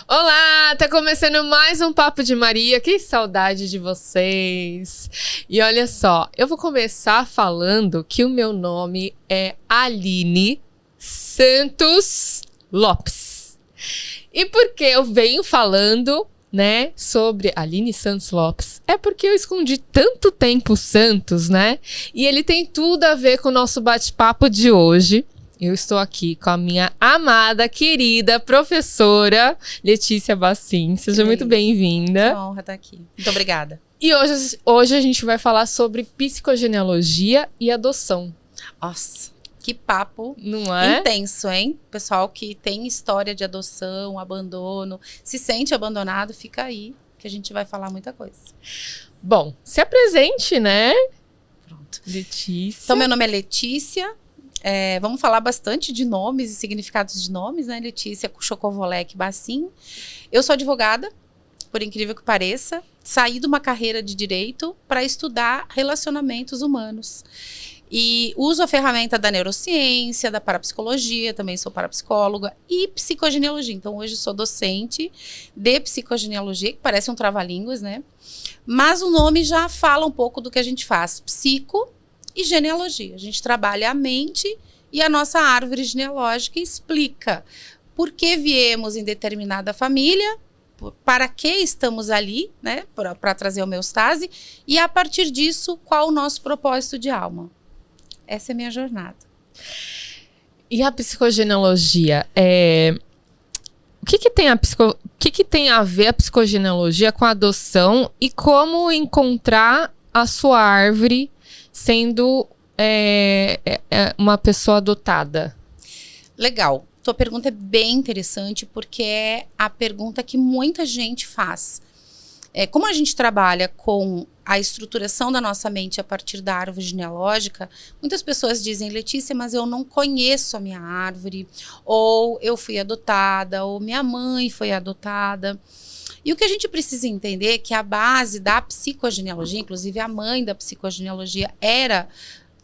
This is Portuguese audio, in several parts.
Olá, tá começando mais um Papo de Maria. Que saudade de vocês. E olha só, eu vou começar falando que o meu nome é Aline Santos Lopes. E por que eu venho falando, né, sobre Aline Santos Lopes? É porque eu escondi tanto tempo o Santos, né? E ele tem tudo a ver com o nosso bate-papo de hoje. Eu estou aqui com a minha amada, querida professora Letícia Bassim. Seja muito bem-vinda. Que honra estar aqui. Muito obrigada. E hoje a gente vai falar sobre psicogenealogia e adoção. Nossa, que papo Não é? intenso, hein? Pessoal que tem história de adoção, abandono, se sente abandonado, fica aí, que a gente vai falar muita coisa. Bom, se apresente, né? Pronto. Letícia. Então, meu nome é Letícia. Vamos falar bastante de nomes e significados de nomes, né? Letícia Chocovolec Bassim. Eu sou advogada, por incrível que pareça. Saí de uma carreira de direito para estudar relacionamentos humanos. E uso a ferramenta da neurociência, da parapsicologia, também sou parapsicóloga, e psicogenealogia. Então, hoje sou docente de psicogenealogia, que parece um trava-línguas, né? Mas o nome já fala um pouco do que a gente faz. Psico e genealogia. A gente trabalha a mente e a nossa árvore genealógica explica por que viemos em determinada família, para que estamos ali, né, para trazer homeostase, e a partir disso, qual o nosso propósito de alma. Essa é a minha jornada. E a psicogenealogia? O que tem a ver a psicogenealogia com a adoção e como encontrar a sua árvore sendo uma pessoa adotada? Legal. Tua pergunta é bem interessante porque é a pergunta que muita gente faz. Como a gente trabalha com a estruturação da nossa mente a partir da árvore genealógica, muitas pessoas dizem, Letícia, mas eu não conheço a minha árvore, ou eu fui adotada, ou minha mãe foi adotada. E o que a gente precisa entender é que a base da psicogenealogia, inclusive a mãe da psicogenealogia era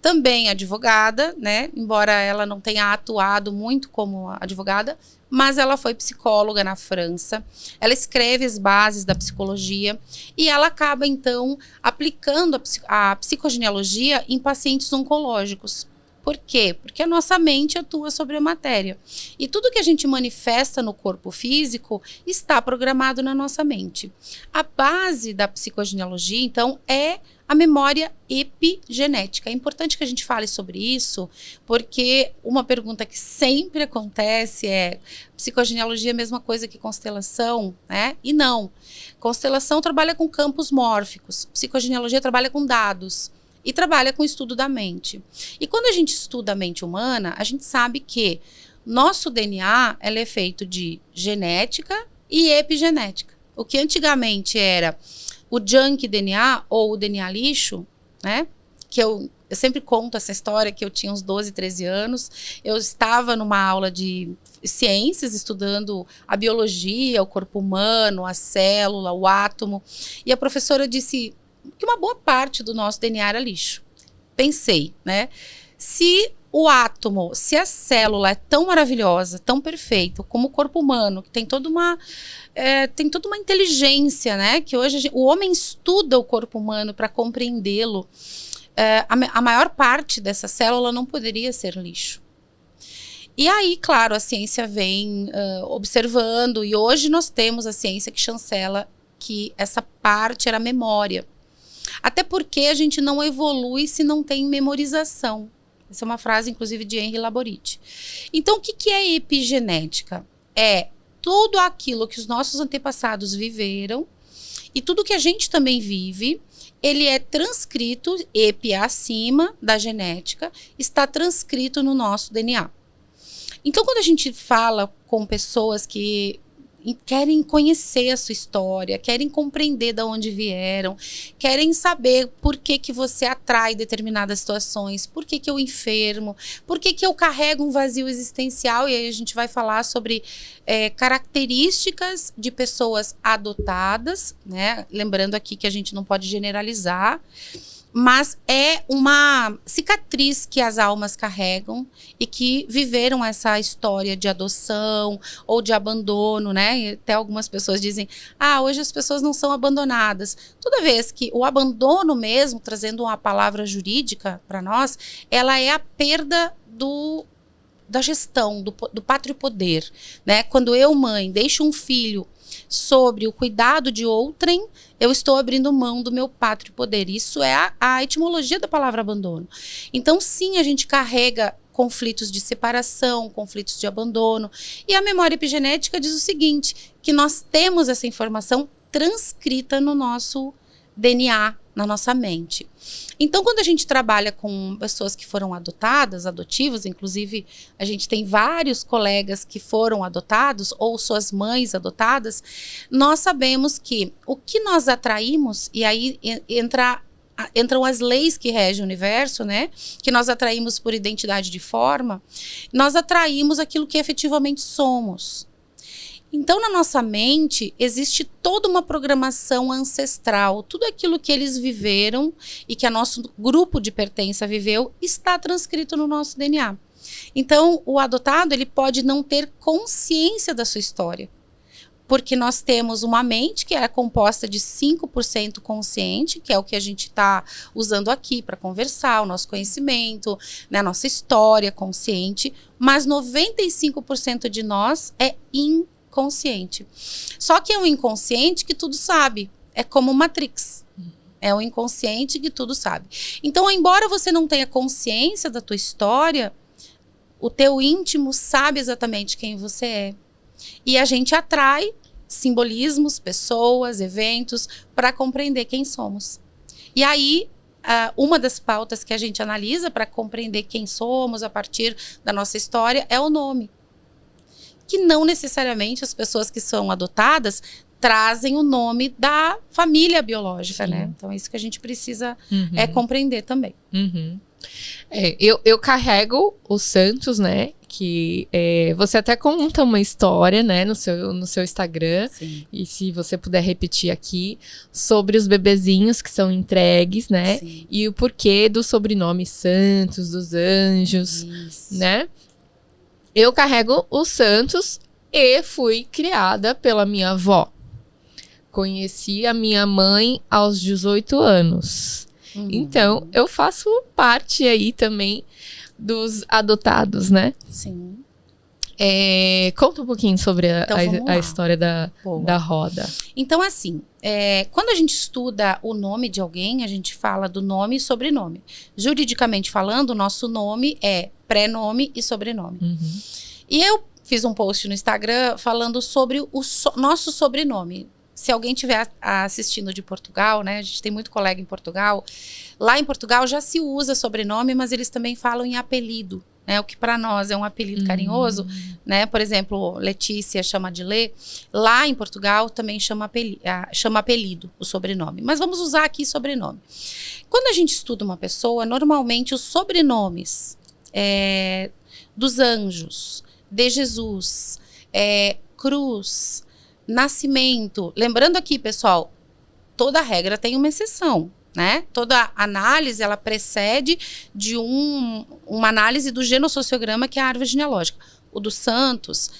também advogada, né? Embora ela não tenha atuado muito como advogada, mas ela foi psicóloga na França. Ela escreve as bases da psicologia e ela acaba, então, aplicando a psicogenealogia em pacientes oncológicos. Por quê? Porque a nossa mente atua sobre a matéria. E tudo que a gente manifesta no corpo físico está programado na nossa mente. A base da psicogenealogia, então, é a memória epigenética. É importante que a gente fale sobre isso, porque uma pergunta que sempre acontece é: psicogenealogia é a mesma coisa que constelação, né? E não. Constelação trabalha com campos mórficos, psicogenealogia trabalha com dados. E trabalha com o estudo da mente. E quando a gente estuda a mente humana, a gente sabe que nosso DNA ela é feito de genética e epigenética. O que antigamente era o junk DNA ou o DNA lixo, né? Que eu sempre conto essa história que eu tinha uns 12, 13 anos. Eu estava numa aula de ciências, estudando a biologia, o corpo humano, a célula, o átomo. E a professora disse que uma boa parte do nosso DNA era lixo. Pensei, né? Se o átomo, se a célula é tão maravilhosa, tão perfeita, como o corpo humano, que tem toda uma inteligência, né? Que hoje o homem estuda o corpo humano para compreendê-lo. A maior parte dessa célula não poderia ser lixo. E aí, claro, a ciência vem observando, e hoje nós temos a ciência que chancela que essa parte era memória. Até porque a gente não evolui se não tem memorização. Essa é uma frase, inclusive, de Henry Laborit. Então, o que é epigenética? É tudo aquilo que os nossos antepassados viveram e tudo que a gente também vive, ele é transcrito, epi acima da genética, está transcrito no nosso DNA. Então, quando a gente fala com pessoas que querem conhecer a sua história, querem compreender de onde vieram, querem saber por que você atrai determinadas situações, por que eu enfermo, por que eu carrego um vazio existencial, e aí a gente vai falar sobre características de pessoas adotadas, né? Lembrando aqui que a gente não pode generalizar, Mas é uma cicatriz que as almas carregam e que viveram essa história de adoção ou de abandono, né? E até algumas pessoas dizem, hoje as pessoas não são abandonadas. Toda vez que o abandono mesmo, trazendo uma palavra jurídica para nós, ela é a perda da gestão, do pátrio poder, né? Quando eu, mãe, deixo um filho sobre o cuidado de outrem, eu estou abrindo mão do meu pátrio poder. Isso é a etimologia da palavra abandono. Então, sim, a gente carrega conflitos de separação, conflitos de abandono. E a memória epigenética diz o seguinte, que nós temos essa informação transcrita no nosso DNA, na nossa mente. Então, quando a gente trabalha com pessoas que foram adotadas, adotivos, inclusive a gente tem vários colegas que foram adotados ou suas mães adotadas, nós sabemos que o que nós atraímos, e aí entram as leis que regem o universo, né? Que nós atraímos por identidade de forma, nós atraímos aquilo que efetivamente somos. Então, na nossa mente, existe toda uma programação ancestral. Tudo aquilo que eles viveram e que o nosso grupo de pertença viveu está transcrito no nosso DNA. Então, o adotado, ele pode não ter consciência da sua história. Porque nós temos uma mente que é composta de 5% consciente, que é o que a gente está usando aqui para conversar, o nosso conhecimento, né, a nossa história consciente, mas 95% de nós é inconsciente. Só que é um inconsciente que tudo sabe. É como Matrix. É um inconsciente que tudo sabe. Então, embora você não tenha consciência da tua história, o teu íntimo sabe exatamente quem você é. E a gente atrai simbolismos, pessoas, eventos, para compreender quem somos. E aí, uma das pautas que a gente analisa para compreender quem somos a partir da nossa história é o nome. Que não necessariamente as pessoas que são adotadas trazem o nome da família biológica, né? Então é isso que a gente precisa compreender também. Eu carrego o Santos, né? Que você até conta uma história, né, no seu Instagram. Sim. E se você puder repetir aqui, sobre os bebezinhos que são entregues, né? Sim. E o porquê do sobrenome Santos, dos anjos, isso, né? Eu carrego o Santos e fui criada pela minha avó. Conheci a minha mãe aos 18 anos. Então, eu faço parte aí também dos adotados, né? Sim. Conta um pouquinho sobre a história da roda. Então, assim, quando a gente estuda o nome de alguém, a gente fala do nome e sobrenome. Juridicamente falando, o nosso nome é pré-nome e sobrenome. E eu fiz um post no Instagram falando sobre o nosso sobrenome. Se alguém estiver assistindo de Portugal, né? A gente tem muito colega em Portugal. Lá em Portugal já se usa sobrenome, mas eles também falam em apelido, né? O que para nós é um apelido carinhoso, né? Por exemplo, Letícia chama de Lê. Lá em Portugal também chama apelido o sobrenome. Mas vamos usar aqui sobrenome. Quando a gente estuda uma pessoa, normalmente os sobrenomes dos anjos, de Jesus, Cruz, Nascimento. Lembrando aqui, pessoal, toda regra tem uma exceção, né? Toda análise, ela precede de uma análise do genossociograma, que é a árvore genealógica. O dos santos,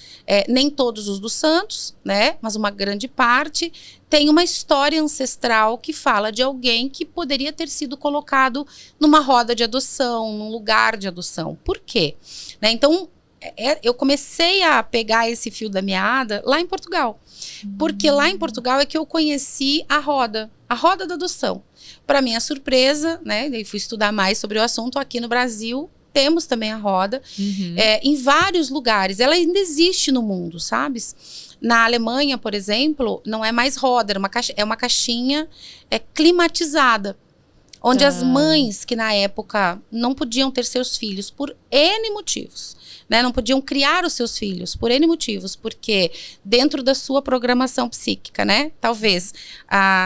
nem todos os dos santos, né? Mas uma grande parte tem uma história ancestral que fala de alguém que poderia ter sido colocado numa roda de adoção, num lugar de adoção. Por quê? Né? Então, eu comecei a pegar esse fio da meada lá em Portugal. Porque lá em Portugal é que eu conheci a roda da adoção. Para minha surpresa, né? Daí fui estudar mais sobre o assunto. Aqui no Brasil temos também a roda. Em vários lugares. Ela ainda existe no mundo, sabes? Na Alemanha, por exemplo, não é mais roda, é uma caixinha climatizada. Onde as mães que na época não podiam ter seus filhos por N motivos, né? Não podiam criar os seus filhos por N motivos, porque dentro da sua programação psíquica, né? Talvez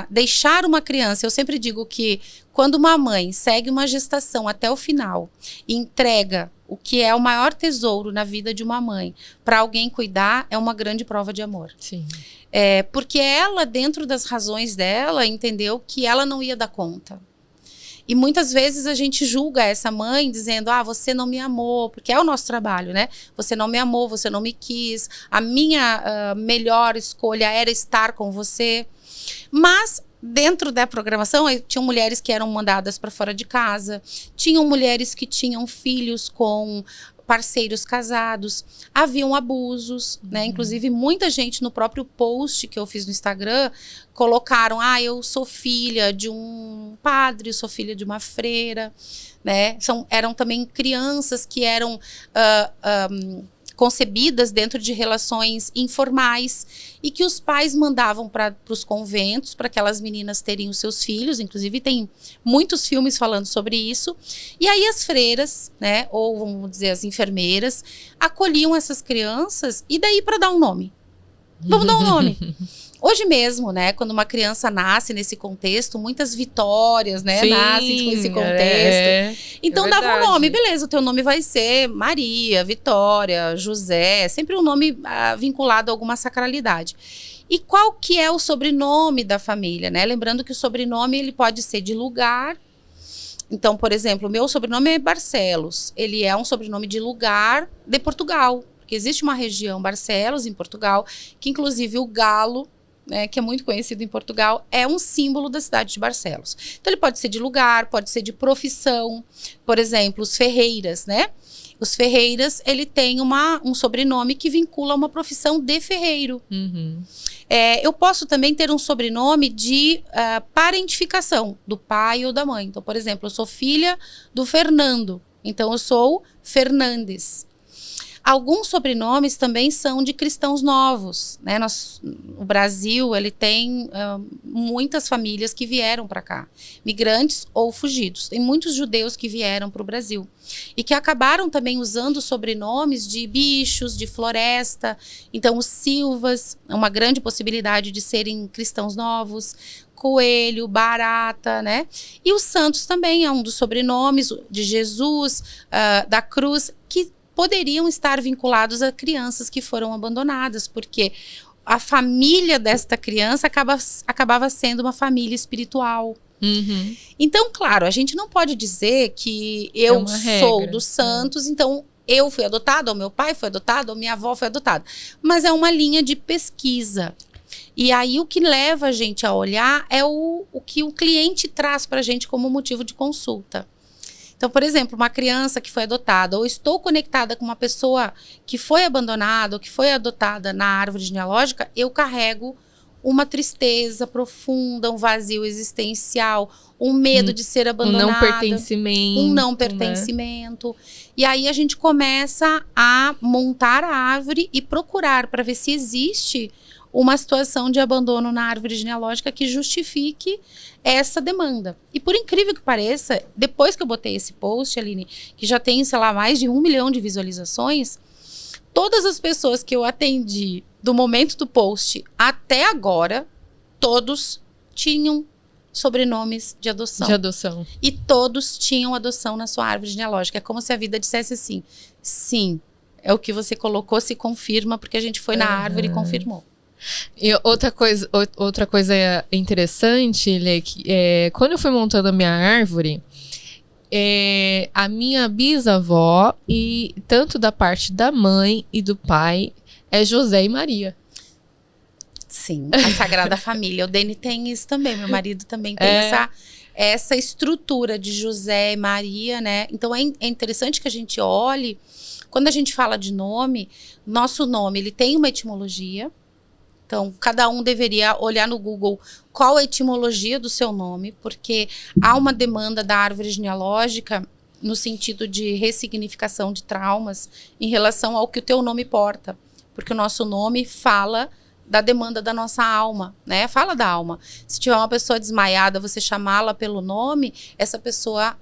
deixar uma criança, eu sempre digo que quando uma mãe segue uma gestação até o final e entrega o que é o maior tesouro na vida de uma mãe para alguém cuidar, é uma grande prova de amor. Sim. Porque ela, dentro das razões dela, entendeu que ela não ia dar conta. E muitas vezes a gente julga essa mãe dizendo, você não me amou, porque é o nosso trabalho, né? Você não me amou, você não me quis, a minha melhor escolha era estar com você. Mas dentro da programação, tinham mulheres que eram mandadas para fora de casa, tinham mulheres que tinham filhos com parceiros casados, haviam abusos, né? Inclusive, muita gente no próprio post que eu fiz no Instagram colocaram, eu sou filha de um padre, eu sou filha de uma freira, né? Eram também crianças que eram concebidas dentro de relações informais e que os pais mandavam para os conventos para aquelas meninas terem os seus filhos. Inclusive tem muitos filmes falando sobre isso. E aí as freiras, né, ou vamos dizer as enfermeiras, acolhiam essas crianças e daí para dar um nome. Vamos dar um nome. Hoje mesmo, né, quando uma criança nasce nesse contexto, muitas Vitórias, né, nascem nesse contexto. Então dava um nome, beleza, o teu nome vai ser Maria, Vitória, José, sempre um nome vinculado a alguma sacralidade. E qual que é o sobrenome da família, né? Lembrando que o sobrenome ele pode ser de lugar. Então, por exemplo, o meu sobrenome é Barcelos. Ele é um sobrenome de lugar de Portugal, porque existe uma região Barcelos em Portugal, que inclusive o galo, né, que é muito conhecido em Portugal, é um símbolo da cidade de Barcelos. Então ele pode ser de lugar, pode ser de profissão. Por exemplo, os Ferreiras, né? Os Ferreiras, ele tem um sobrenome que vincula uma profissão de ferreiro. Eu posso também ter um sobrenome de parentificação, do pai ou da mãe. Então, por exemplo, eu sou filha do Fernando, então eu sou Fernandes. Alguns sobrenomes também são de cristãos novos, né? O Brasil, ele tem muitas famílias que vieram para cá, migrantes ou fugidos. Tem muitos judeus que vieram para o Brasil e que acabaram também usando sobrenomes de bichos, de floresta. Então, os Silvas, é uma grande possibilidade de serem cristãos novos. Coelho, Barata, né? E os Santos também é um dos sobrenomes de Jesus, da Cruz, que poderiam estar vinculados a crianças que foram abandonadas, porque a família desta criança acabava sendo uma família espiritual. Então, claro, a gente não pode dizer que eu sou dos Santos, então eu fui adotada, ou meu pai foi adotado, ou minha avó foi adotada. Mas é uma linha de pesquisa. E aí o que leva a gente a olhar é o que o cliente traz para a gente como motivo de consulta. Então, por exemplo, uma criança que foi adotada, ou estou conectada com uma pessoa que foi abandonada ou que foi adotada na árvore genealógica, eu carrego uma tristeza profunda, um vazio existencial, um medo de ser abandonada. Um não pertencimento. Né? E aí a gente começa a montar a árvore e procurar para ver se existe uma situação de abandono na árvore genealógica que justifique essa demanda. E por incrível que pareça, depois que eu botei esse post, Aline, que já tem, sei lá, mais de 1 milhão de visualizações, todas as pessoas que eu atendi do momento do post até agora, todos tinham sobrenomes de adoção. De adoção. E todos tinham adoção na sua árvore genealógica. É como se a vida dissesse assim, sim, é o que você colocou, se confirma, porque a gente foi na árvore e confirmou. E outra coisa interessante, Lê, quando eu fui montando a minha árvore, a minha bisavó, e tanto da parte da mãe e do pai, é José e Maria. Sim, a Sagrada Família. O Deni tem isso também, meu marido também tem essa estrutura de José e Maria, né? Então é interessante que a gente olhe, quando a gente fala de nome, nosso nome ele tem uma etimologia. Então, cada um deveria olhar no Google qual a etimologia do seu nome, porque há uma demanda da árvore genealógica no sentido de ressignificação de traumas em relação ao que o teu nome porta. Porque o nosso nome fala da demanda da nossa alma, né? Fala da alma. Se tiver uma pessoa desmaiada, você chamá-la pelo nome, essa pessoa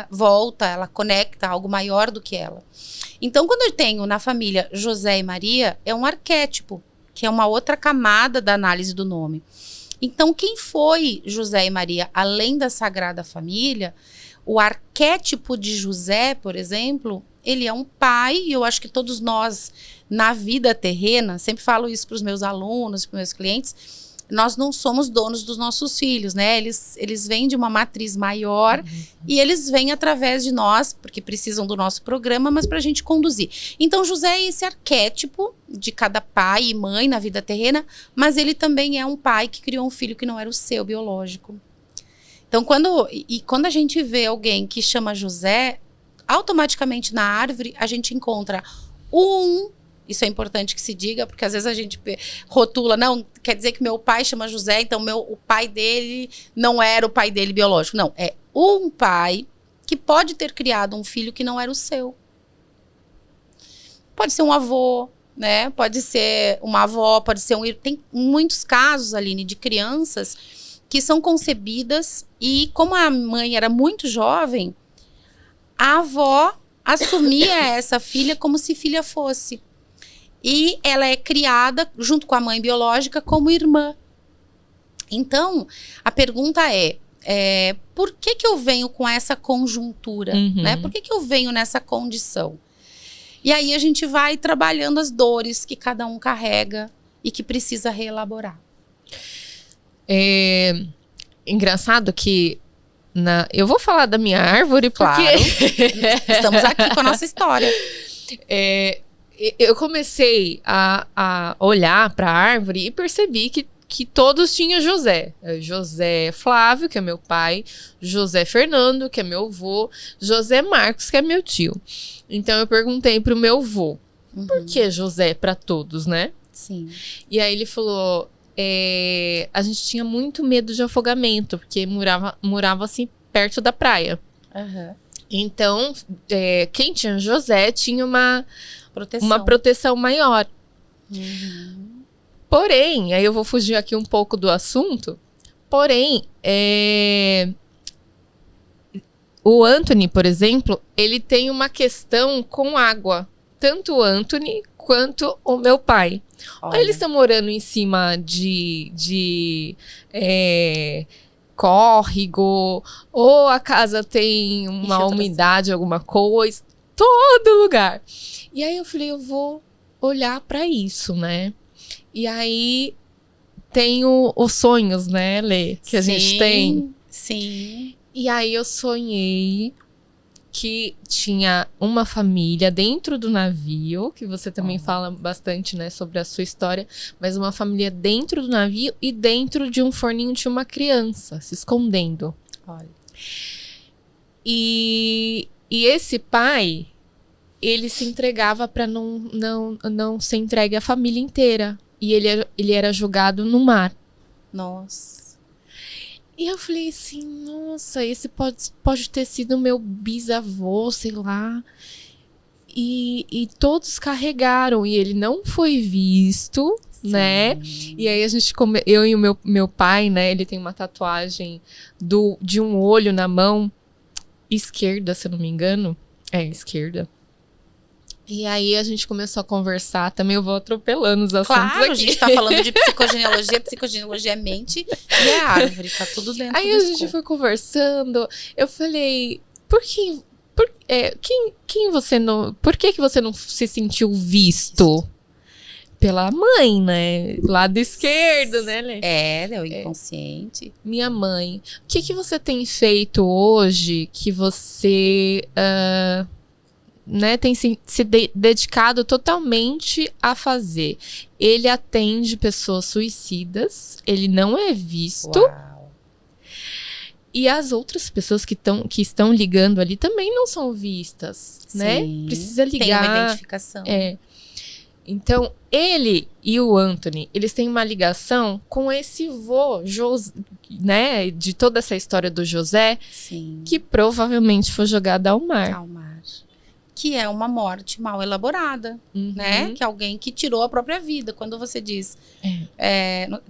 volta, ela conecta algo maior do que ela. Então, quando eu tenho na família José e Maria, é um arquétipo, que é uma outra camada da análise do nome. Então, quem foi José e Maria, além da Sagrada Família? O arquétipo de José, por exemplo, ele é um pai, e eu acho que todos nós, na vida terrena, sempre falo isso para os meus alunos, para os meus clientes, nós não somos donos dos nossos filhos, né? Eles vêm de uma matriz maior e eles vêm através de nós, porque precisam do nosso programa, mas para a gente conduzir. Então, José é esse arquétipo de cada pai e mãe na vida terrena, mas ele também é um pai que criou um filho que não era o seu biológico. Então, quando a gente vê alguém que chama José, automaticamente na árvore a gente encontra isso é importante que se diga, porque às vezes a gente rotula, não, quer dizer que meu pai chama José, então o pai dele não era o pai dele biológico. Não, é um pai que pode ter criado um filho que não era o seu. Pode ser um avô, né? Pode ser uma avó, pode ser tem muitos casos, Aline, de crianças que são concebidas e como a mãe era muito jovem, a avó assumia essa filha como se filha fosse. E ela é criada, junto com a mãe biológica, como irmã. Então, a pergunta por que eu venho com essa conjuntura? Né? Por que eu venho nessa condição? E aí a gente vai trabalhando as dores que cada um carrega e que precisa reelaborar. É engraçado que eu vou falar da minha árvore, claro. Estamos aqui com a nossa história. Eu comecei a olhar para a árvore e percebi que todos tinham José. José Flávio, que é meu pai, José Fernando, que é meu avô, José Marcos, que é meu tio. Então eu perguntei pro meu avô, por que José para todos, né? Sim. E aí ele falou, a gente tinha muito medo de afogamento, porque morava assim perto da praia. Então, quem tinha José tinha uma proteção maior. Porém, aí eu vou fugir aqui um pouco do assunto, porém, o Anthony, por exemplo, ele tem uma questão com água. Tanto o Anthony quanto o meu pai. Olha. Ou eles estão morando em cima de córrego, ou a casa tem uma umidade, alguma coisa. Todo lugar. E aí eu falei, eu vou olhar para isso, né? E aí tem os sonhos, né, Lê? Que a gente tem. Sim. E aí eu sonhei que tinha uma família dentro do navio, que você também fala bastante, né, sobre a sua história, mas uma família dentro do navio e dentro de um forninho tinha uma criança se escondendo. Olha. E esse pai, ele se entregava para não ser entregue à família inteira. E ele era jogado no mar. Nossa. E eu falei assim, nossa, esse pode ter sido meu bisavô, sei lá. E todos carregaram, e ele não foi visto, sim, né? E aí eu e o meu pai, né, ele tem uma tatuagem de um olho na mão esquerda, se eu não me engano. Esquerda. E aí a gente começou a conversar, também eu vou atropelando os assuntos aqui. Claro, a gente tá falando de psicogenealogia é mente e é árvore, tá tudo dentro aí a gente foi conversando, eu falei, por que você não se sentiu visto? Isso. Pela mãe, né? Lado esquerdo, né, Lê? É o inconsciente. Minha mãe. O que você tem feito hoje que você... né, tem se dedicado totalmente a fazer? Ele atende pessoas suicidas, ele não é visto. Uau. E as outras pessoas que estão ligando ali também não são vistas, sim, né? Precisa ligar. Tem uma identificação. Então, ele e o Anthony, eles têm uma ligação com esse vô, né? De toda essa história do José, sim, que provavelmente foi jogado ao mar. Que é uma morte mal elaborada, né? Que é alguém que tirou a própria vida. Quando você diz...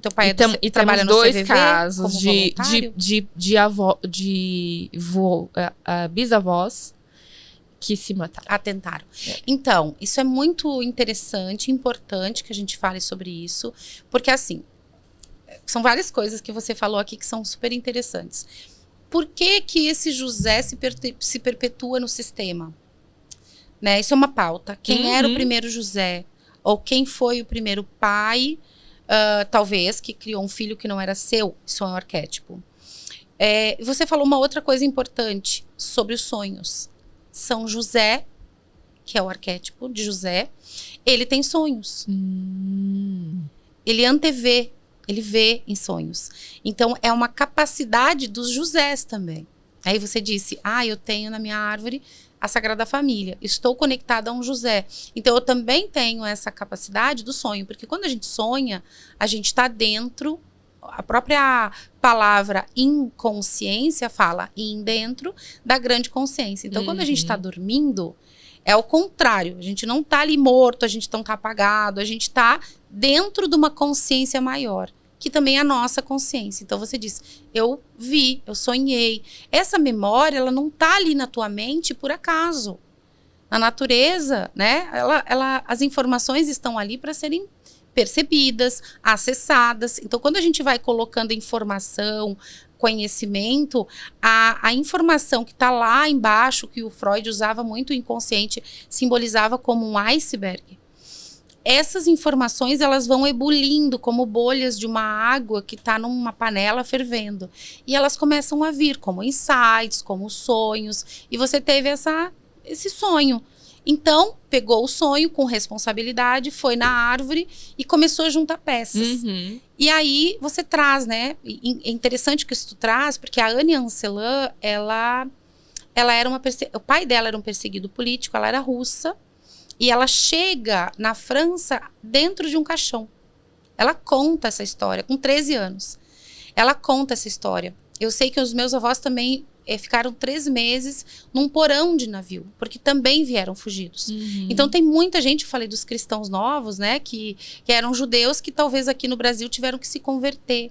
teu pai trabalha no CVV, dois casos como de bisavós que se mataram. Atentaram. Então, isso é muito interessante, importante que a gente fale sobre isso. Porque, assim, são várias coisas que você falou aqui que são super interessantes. Por que esse José se perpetua no sistema? Né? Isso é uma pauta. Quem era o primeiro José? Ou quem foi o primeiro pai talvez, que criou um filho que não era seu. Isso é um arquétipo. Você falou uma outra coisa importante sobre os sonhos. São José, que é o arquétipo de José, ele tem sonhos. Ele antevê, ele vê em sonhos. Então, é uma capacidade dos Josés também. Aí você disse, eu tenho na minha árvore a Sagrada Família. Estou conectada a um José. Então, eu também tenho essa capacidade do sonho. Porque quando a gente sonha, a gente está dentro. A própria palavra inconsciência fala dentro da grande consciência. Então, quando a gente está dormindo, é o contrário. A gente não está ali morto, a gente não está apagado. A gente está dentro de uma consciência maior, que também é a nossa consciência. Então, você diz, eu vi, eu sonhei. Essa memória, ela não está ali na tua mente por acaso. Na natureza, né? As informações estão ali para serem percebidas, acessadas. Então, quando a gente vai colocando informação, conhecimento, a informação que está lá embaixo, que o Freud usava muito, o inconsciente simbolizava como um iceberg. Essas informações, elas vão ebulindo como bolhas de uma água que está numa panela fervendo. E elas começam a vir como insights, como sonhos. E você teve esse sonho. Então, pegou o sonho com responsabilidade, foi na árvore e começou a juntar peças. E aí, você traz, né? É interessante o que isso traz, porque a Anne Ancelan, ela era o pai dela era um perseguido político, ela era russa. E ela chega na França dentro de um caixão. Ela conta essa história, com 13 anos. Ela conta essa história. Eu sei que os meus avós também ficaram 3 meses num porão de navio, porque também vieram fugidos. Então tem muita gente, eu falei dos cristãos novos, né, que eram judeus que talvez aqui no Brasil tiveram que se converter.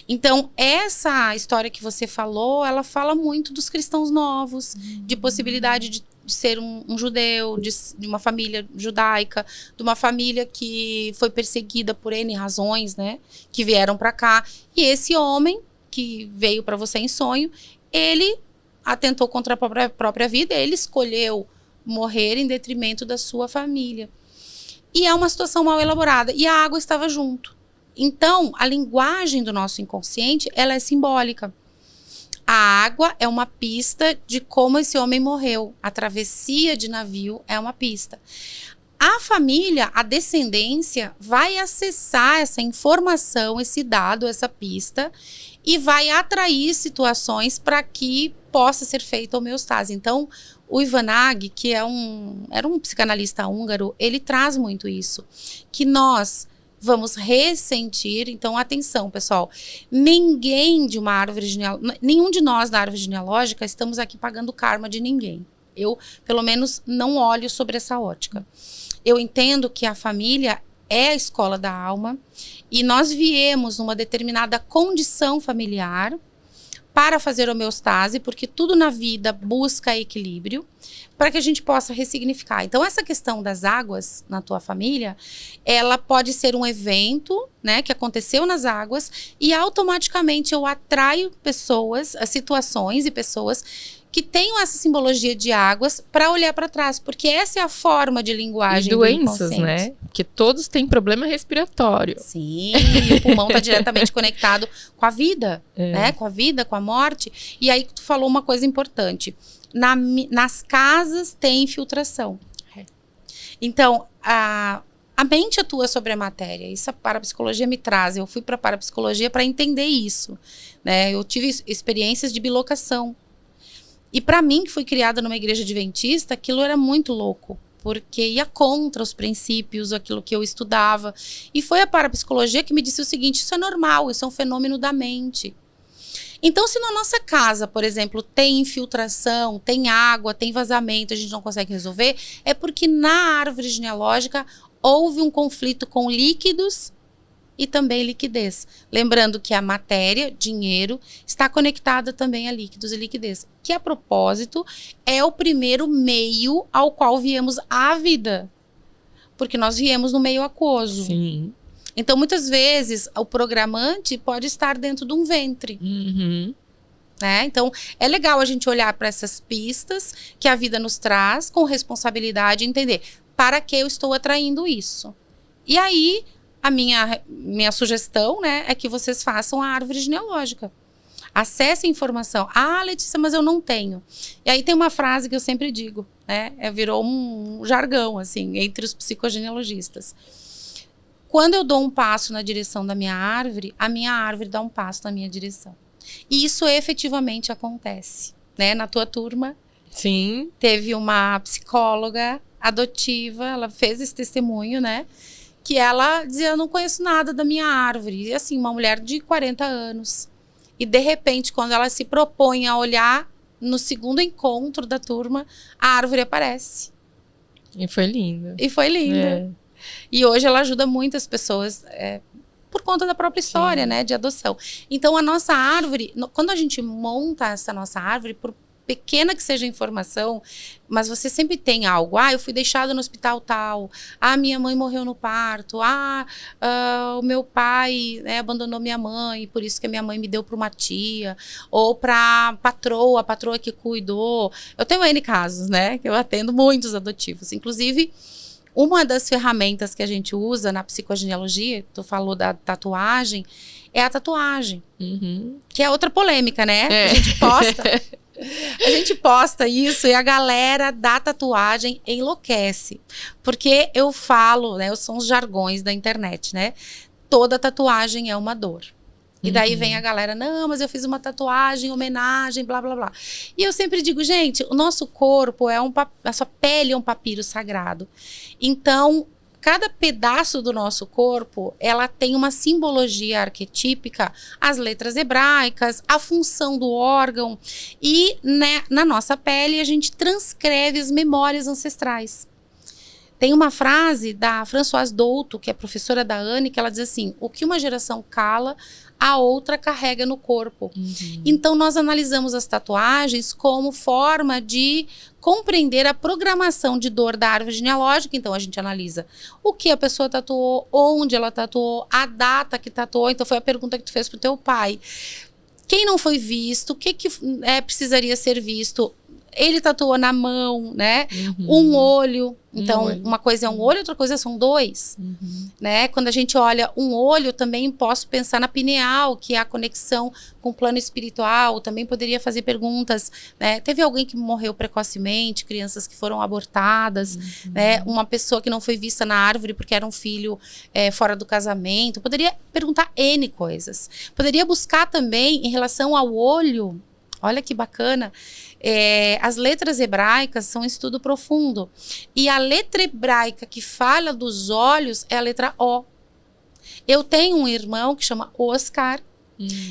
Então, essa história que você falou, ela fala muito dos cristãos novos, de possibilidade de ser um judeu, de uma família judaica, de uma família que foi perseguida por N razões, né? Que vieram para cá. E esse homem que veio para você em sonho, ele atentou contra a própria vida, ele escolheu morrer em detrimento da sua família. E é uma situação mal elaborada. E a água estava junto. Então, a linguagem do nosso inconsciente, ela é simbólica. A água é uma pista de como esse homem morreu. A travessia de navio é uma pista. A família, a descendência, vai acessar essa informação, esse dado, essa pista, e vai atrair situações para que possa ser feita a homeostase. Então, o Ivan Nagy, que era um psicanalista húngaro, ele traz muito isso. Que nós vamos ressentir. Então, atenção, pessoal. Ninguém de uma árvore genealógica, nenhum de nós da árvore genealógica estamos aqui pagando karma de ninguém. Eu, pelo menos, não olho sobre essa ótica. Eu entendo que a família é a escola da alma e nós viemos numa determinada condição familiar para fazer homeostase, porque tudo na vida busca equilíbrio, para que a gente possa ressignificar. Então, essa questão das águas na tua família, ela pode ser um evento, né, que aconteceu nas águas e automaticamente eu atraio pessoas, situações e pessoas que tenham essa simbologia de águas para olhar para trás, porque essa é a forma de linguagem e doenças, né? Porque todos têm problema respiratório. Sim, o pulmão está diretamente conectado com a vida, né? Com a vida, com a morte. E aí tu falou uma coisa importante. Nas casas tem infiltração. Então, a mente atua sobre a matéria. Isso a parapsicologia me traz. Eu fui para a parapsicologia para entender isso, né? Eu tive experiências de bilocação. E para mim, que fui criada numa igreja adventista, aquilo era muito louco, porque ia contra os princípios, aquilo que eu estudava. E foi a parapsicologia que me disse o seguinte: isso é normal, isso é um fenômeno da mente. Então, se na nossa casa, por exemplo, tem infiltração, tem água, tem vazamento, a gente não consegue resolver, é porque na árvore genealógica houve um conflito com líquidos e também liquidez. Lembrando que a matéria, dinheiro, está conectada também a líquidos e liquidez, que a propósito é o primeiro meio ao qual viemos à vida, porque nós viemos no meio aquoso. Sim. Então, muitas vezes, o programante pode estar dentro de um ventre. Né? Então, é legal a gente olhar para essas pistas que a vida nos traz com responsabilidade e entender para que eu estou atraindo isso. E aí, a minha sugestão, né, é que vocês façam a árvore genealógica. Acesse a informação. Ah, Letícia, mas eu não tenho. E aí tem uma frase que eu sempre digo, né? Virou um jargão, assim, entre os psicogenealogistas. Quando eu dou um passo na direção da minha árvore, a minha árvore dá um passo na minha direção. E isso efetivamente acontece, né? Na tua turma, Sim. teve uma psicóloga adotiva, ela fez esse testemunho, né? Que ela dizia, eu não conheço nada da minha árvore. E assim, uma mulher de 40 anos. E de repente, quando ela se propõe a olhar no segundo encontro da turma, a árvore aparece. E foi lindo. E foi linda. E hoje ela ajuda muitas pessoas por conta da própria história, né, de adoção. Então, a nossa árvore, quando a gente monta essa nossa árvore, por pequena que seja a informação, mas você sempre tem algo. Ah, eu fui deixada no hospital tal. Ah, minha mãe morreu no parto. O meu pai, né, abandonou minha mãe, por isso que a minha mãe me deu para uma tia. Ou para a patroa que cuidou. Eu tenho N casos, né, que eu atendo muitos adotivos. Inclusive, uma das ferramentas que a gente usa na psicogenealogia, tu falou da tatuagem, é a tatuagem. Uhum. Que é outra polêmica, né? A gente posta isso e a galera da tatuagem enlouquece. Porque eu falo, né? São os jargões da internet, né? Toda tatuagem é uma dor. E daí vem a galera, não, mas eu fiz uma tatuagem, homenagem, blá, blá, blá. E eu sempre digo, gente, o nosso corpo a sua pele é um papiro sagrado. Então, cada pedaço do nosso corpo, ela tem uma simbologia arquetípica, as letras hebraicas, a função do órgão. E, né, na nossa pele, a gente transcreve as memórias ancestrais. Tem uma frase da Françoise Douto, que é professora da Anne, que ela diz assim, o que uma geração cala, a outra carrega no corpo. Então, nós analisamos as tatuagens como forma de compreender a programação de dor da árvore genealógica. Então, a gente analisa o que a pessoa tatuou, onde ela tatuou, a data que tatuou. Então, foi a pergunta que tu fez pro teu pai. Quem não foi visto, o que precisaria ser visto? Ele tatuou na mão, né? Um olho. Então, uma coisa é um olho, outra coisa são dois. Né? Quando a gente olha um olho, também posso pensar na pineal, que é a conexão com o plano espiritual. Também poderia fazer perguntas, né? Teve alguém que morreu precocemente, crianças que foram abortadas, né? Uma pessoa que não foi vista na árvore porque era um filho fora do casamento. Poderia perguntar N coisas. Poderia buscar também, em relação ao olho, olha que bacana, as letras hebraicas são um estudo profundo. E a letra hebraica que fala dos olhos é a letra O. Eu tenho um irmão que chama Oscar,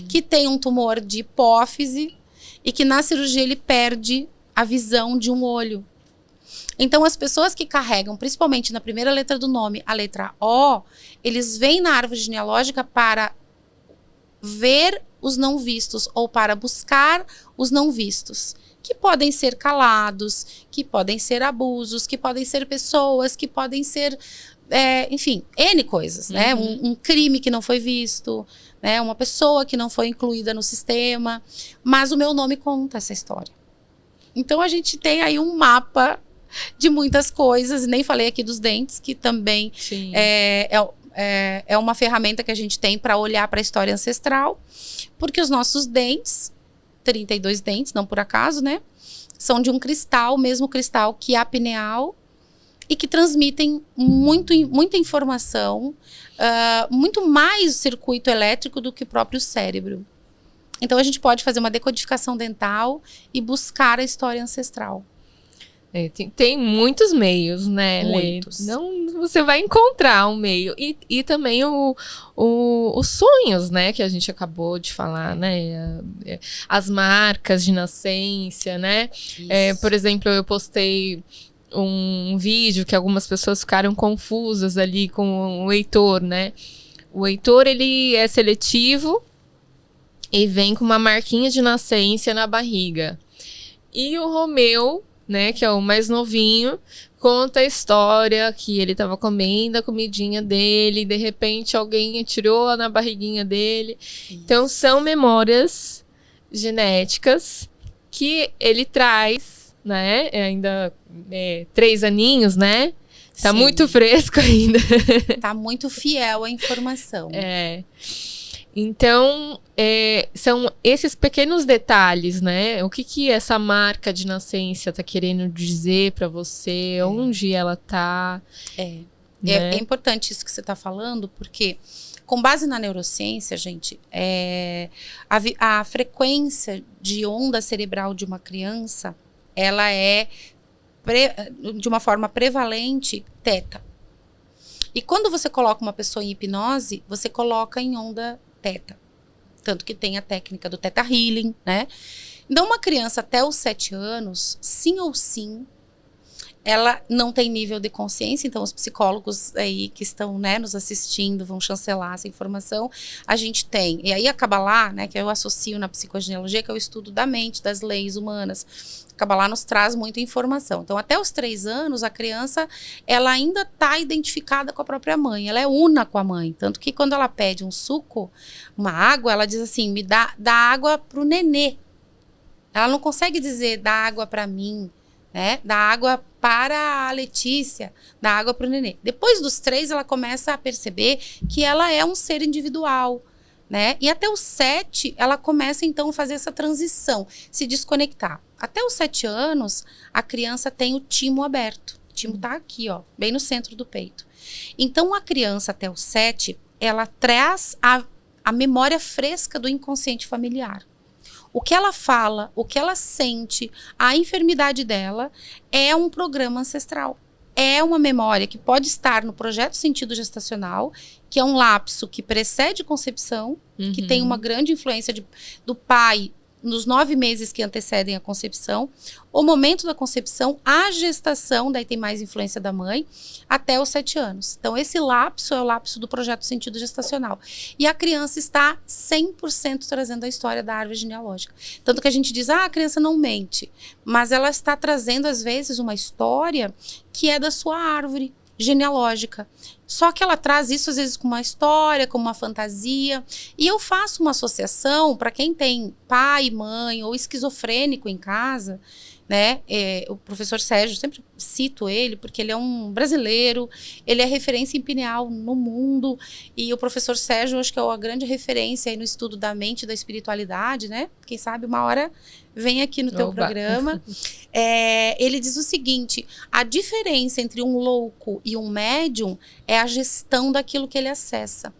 que tem um tumor de hipófise e que na cirurgia ele perde a visão de um olho. Então, as pessoas que carregam, principalmente na primeira letra do nome, a letra O, eles vêm na árvore genealógica para ver os não vistos ou para buscar os não vistos, que podem ser calados, que podem ser abusos, que podem ser pessoas, que podem ser, enfim, N coisas, né? Um crime que não foi visto, né? Uma pessoa que não foi incluída no sistema, mas o meu nome conta essa história. Então, a gente tem aí um mapa de muitas coisas, nem falei aqui dos dentes, que também é uma ferramenta que a gente tem para olhar para a história ancestral, porque os nossos dentes, 32 dentes, não por acaso, né? São de um cristal, o mesmo cristal que a pineal, e que transmitem muita informação, muito mais circuito elétrico do que o próprio cérebro. Então, a gente pode fazer uma decodificação dental e buscar a história ancestral. Tem muitos meios, né, Muitos. Lê? Não, você vai encontrar um meio. E também os sonhos, né, que a gente acabou de falar, né? As marcas de nascença, né? Por exemplo, eu postei um vídeo que algumas pessoas ficaram confusas ali com o Heitor, né? O Heitor, ele é seletivo e vem com uma marquinha de nascença na barriga. E o Romeu, né, que é o mais novinho, conta a história que ele estava comendo a comidinha dele, e de repente alguém atirou na barriguinha dele. Isso. Então, são memórias genéticas que ele traz, né, ainda 3 aninhos, né, Tá Sim. muito fresco ainda. Tá muito fiel à informação. Então, são esses pequenos detalhes, né? O que essa marca de nascença tá querendo dizer para você? Onde ela tá? É Né? importante isso que você tá falando, porque com base na neurociência, gente, a frequência de onda cerebral de uma criança, ela é, de uma forma prevalente, teta. E quando você coloca uma pessoa em hipnose, você coloca em onda teta. Tanto que tem a técnica do teta healing, né? Então, uma criança até os 7 anos, sim ou sim, ela não tem nível de consciência, então os psicólogos aí que estão, né, nos assistindo vão chancelar essa informação. A gente tem, e aí a Kabbalah, né, que eu associo na psicogenealogia, que é o estudo da mente, das leis humanas. A Kabbalah nos traz muita informação. Então, até os 3 anos, a criança, ela ainda está identificada com a própria mãe, ela é una com a mãe. Tanto que quando ela pede um suco, uma água, ela diz assim, me dá água pro nenê. Ela não consegue dizer, dá água para mim, né? Dá água para a Letícia, dá água para o nenê. Depois dos 3, ela começa a perceber que ela é um ser individual, né? E até os 7, ela começa então a fazer essa transição, se desconectar. Até os 7 anos, a criança tem o timo aberto. O timo tá aqui, ó, bem no centro do peito. Então, a criança até os 7, ela traz a memória fresca do inconsciente familiar. O que ela fala, o que ela sente, a enfermidade dela é um programa ancestral. É uma memória que pode estar no projeto sentido gestacional, que é um lapso que precede concepção, que tem uma grande influência do pai nos 9 meses que antecedem a concepção, o momento da concepção, a gestação, daí tem mais influência da mãe, até os 7 anos. Então, esse lapso é o lapso do projeto sentido gestacional. E a criança está 100% trazendo a história da árvore genealógica. Tanto que a gente diz, a criança não mente, mas ela está trazendo, às vezes, uma história que é da sua árvore genealógica. Só que ela traz isso às vezes com uma história, com uma fantasia. E eu faço uma associação para quem tem pai, mãe ou esquizofrênico em casa, né? O professor Sérgio, sempre cito ele, porque ele é um brasileiro, ele é referência em pineal no mundo. E o professor Sérgio, acho que é a grande referência aí no estudo da mente e da espiritualidade, né? Quem sabe uma hora vem aqui no teu programa. Ele diz o seguinte, a diferença entre um louco e um médium é a gestão daquilo que ele acessa.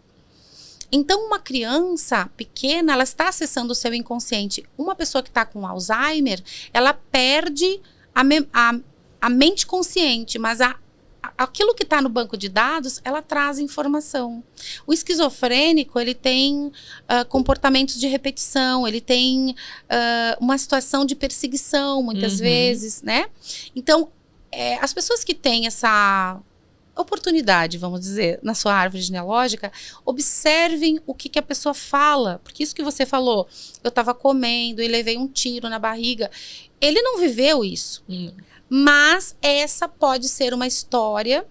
Então, uma criança pequena, ela está acessando o seu inconsciente. Uma pessoa que está com Alzheimer, ela perde a mente consciente, mas aquilo que está no banco de dados, ela traz informação. O esquizofrênico, ele tem comportamentos de repetição, ele tem uma situação de perseguição, muitas vezes, né? Então, as pessoas que têm essa oportunidade, vamos dizer, na sua árvore genealógica, observem o que a pessoa fala. Porque isso que você falou, eu estava comendo e levei um tiro na barriga. Ele não viveu isso. Mas essa pode ser uma história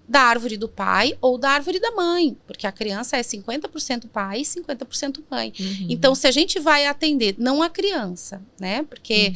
da árvore do pai ou da árvore da mãe, porque a criança é 50% pai e 50% mãe. Então, se a gente vai atender, não a criança, né? Porque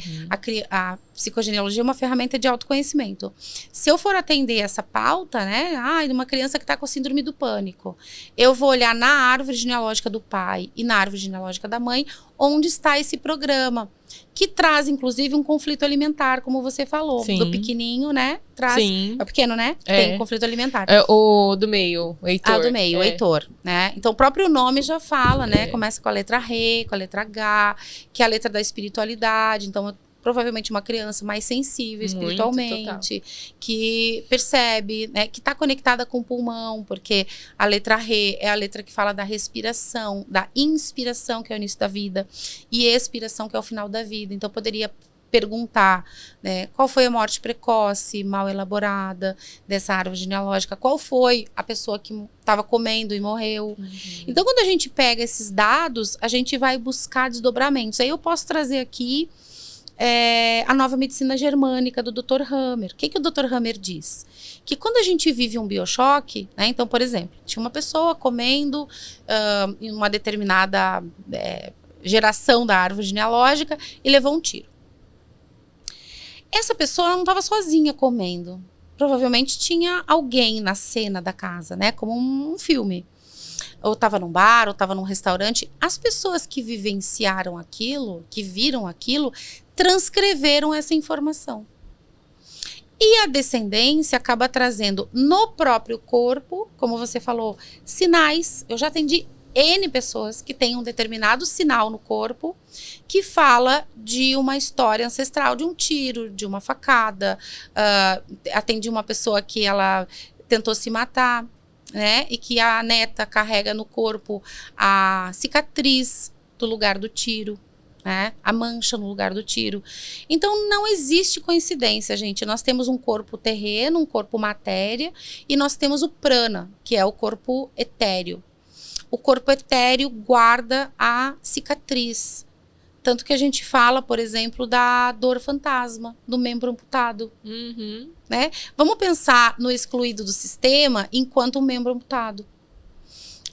a psicogenealogia é uma ferramenta de autoconhecimento. Se eu for atender essa pauta, né? De uma criança que está com síndrome do pânico, eu vou olhar na árvore genealógica do pai e na árvore genealógica da mãe, onde está esse programa, que traz, inclusive, um conflito alimentar, como você falou. Sim. Do pequenininho, né? Traz. Sim. É pequeno, né? Tem um conflito alimentar. É o do meio, o Heitor. Do meio, o Heitor, né? Então, o próprio nome já fala, né? Começa com a letra R, com a letra H, que é a letra da espiritualidade. Então, provavelmente uma criança mais sensível espiritualmente, que percebe, né, que está conectada com o pulmão, porque a letra R é a letra que fala da respiração, da inspiração, que é o início da vida, e expiração, que é o final da vida. Então, poderia perguntar, né, qual foi a morte precoce, mal elaborada dessa árvore genealógica, qual foi a pessoa que estava comendo e morreu. Então, quando a gente pega esses dados, a gente vai buscar desdobramentos. Aí eu posso trazer aqui a nova medicina germânica do Dr. Hammer. O que o Dr. Hammer diz? Que quando a gente vive um biochoque, né, então, por exemplo, tinha uma pessoa comendo em uma determinada geração da árvore genealógica e levou um tiro. Essa pessoa não estava sozinha comendo. provavelmente tinha alguém na cena da casa, né? Como um filme. Ou estava num bar, ou estava num restaurante. As pessoas que vivenciaram aquilo, que viram aquilo, transcreveram essa informação. E a descendência acaba trazendo no próprio corpo, como você falou, sinais. Eu já atendi N pessoas que têm um determinado sinal no corpo que fala de uma história ancestral, de um tiro, de uma facada. Atendi uma pessoa que ela tentou se matar, né? E que a neta carrega no corpo a cicatriz do lugar do tiro. Né? A mancha no lugar do tiro. Então, não existe coincidência, gente. Nós temos um corpo terreno, um corpo matéria, e nós temos o prana, que é o corpo etéreo. O corpo etéreo guarda a cicatriz. Tanto que a gente fala, por exemplo, da dor fantasma, do membro amputado. Uhum. Né? Vamos pensar no excluído do sistema enquanto um membro amputado.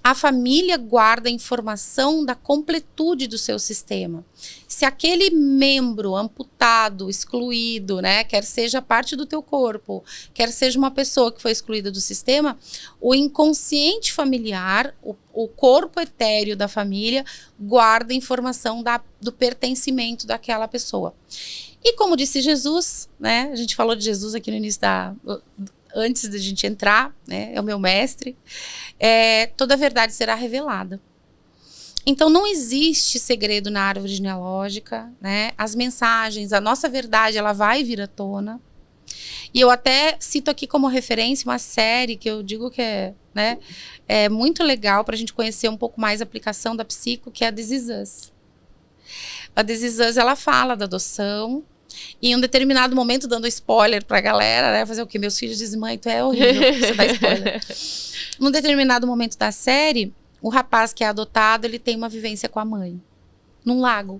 A família guarda a informação da completude do seu sistema. Se aquele membro amputado, excluído, né, quer seja parte do teu corpo, quer seja uma pessoa que foi excluída do sistema, o inconsciente familiar, o corpo etéreo da família, guarda a informação do pertencimento daquela pessoa. E como disse Jesus, né, a gente falou de Jesus aqui no início antes da gente entrar, né, é o meu mestre, toda a verdade será revelada. Então, não existe segredo na árvore genealógica, né? As mensagens, a nossa verdade, ela vai vir à tona. E eu até cito aqui como referência uma série que eu digo que é muito legal para a gente conhecer um pouco mais a aplicação da psico, que é a This Is Us. A This Is Us, ela fala da adoção. E em um determinado momento, dando spoiler pra galera, né? Fazer o quê? Meus filhos dizem, mãe, tu é horrível, você dá spoiler. Num determinado momento da série, o rapaz que é adotado, ele tem uma vivência com a mãe. Num lago.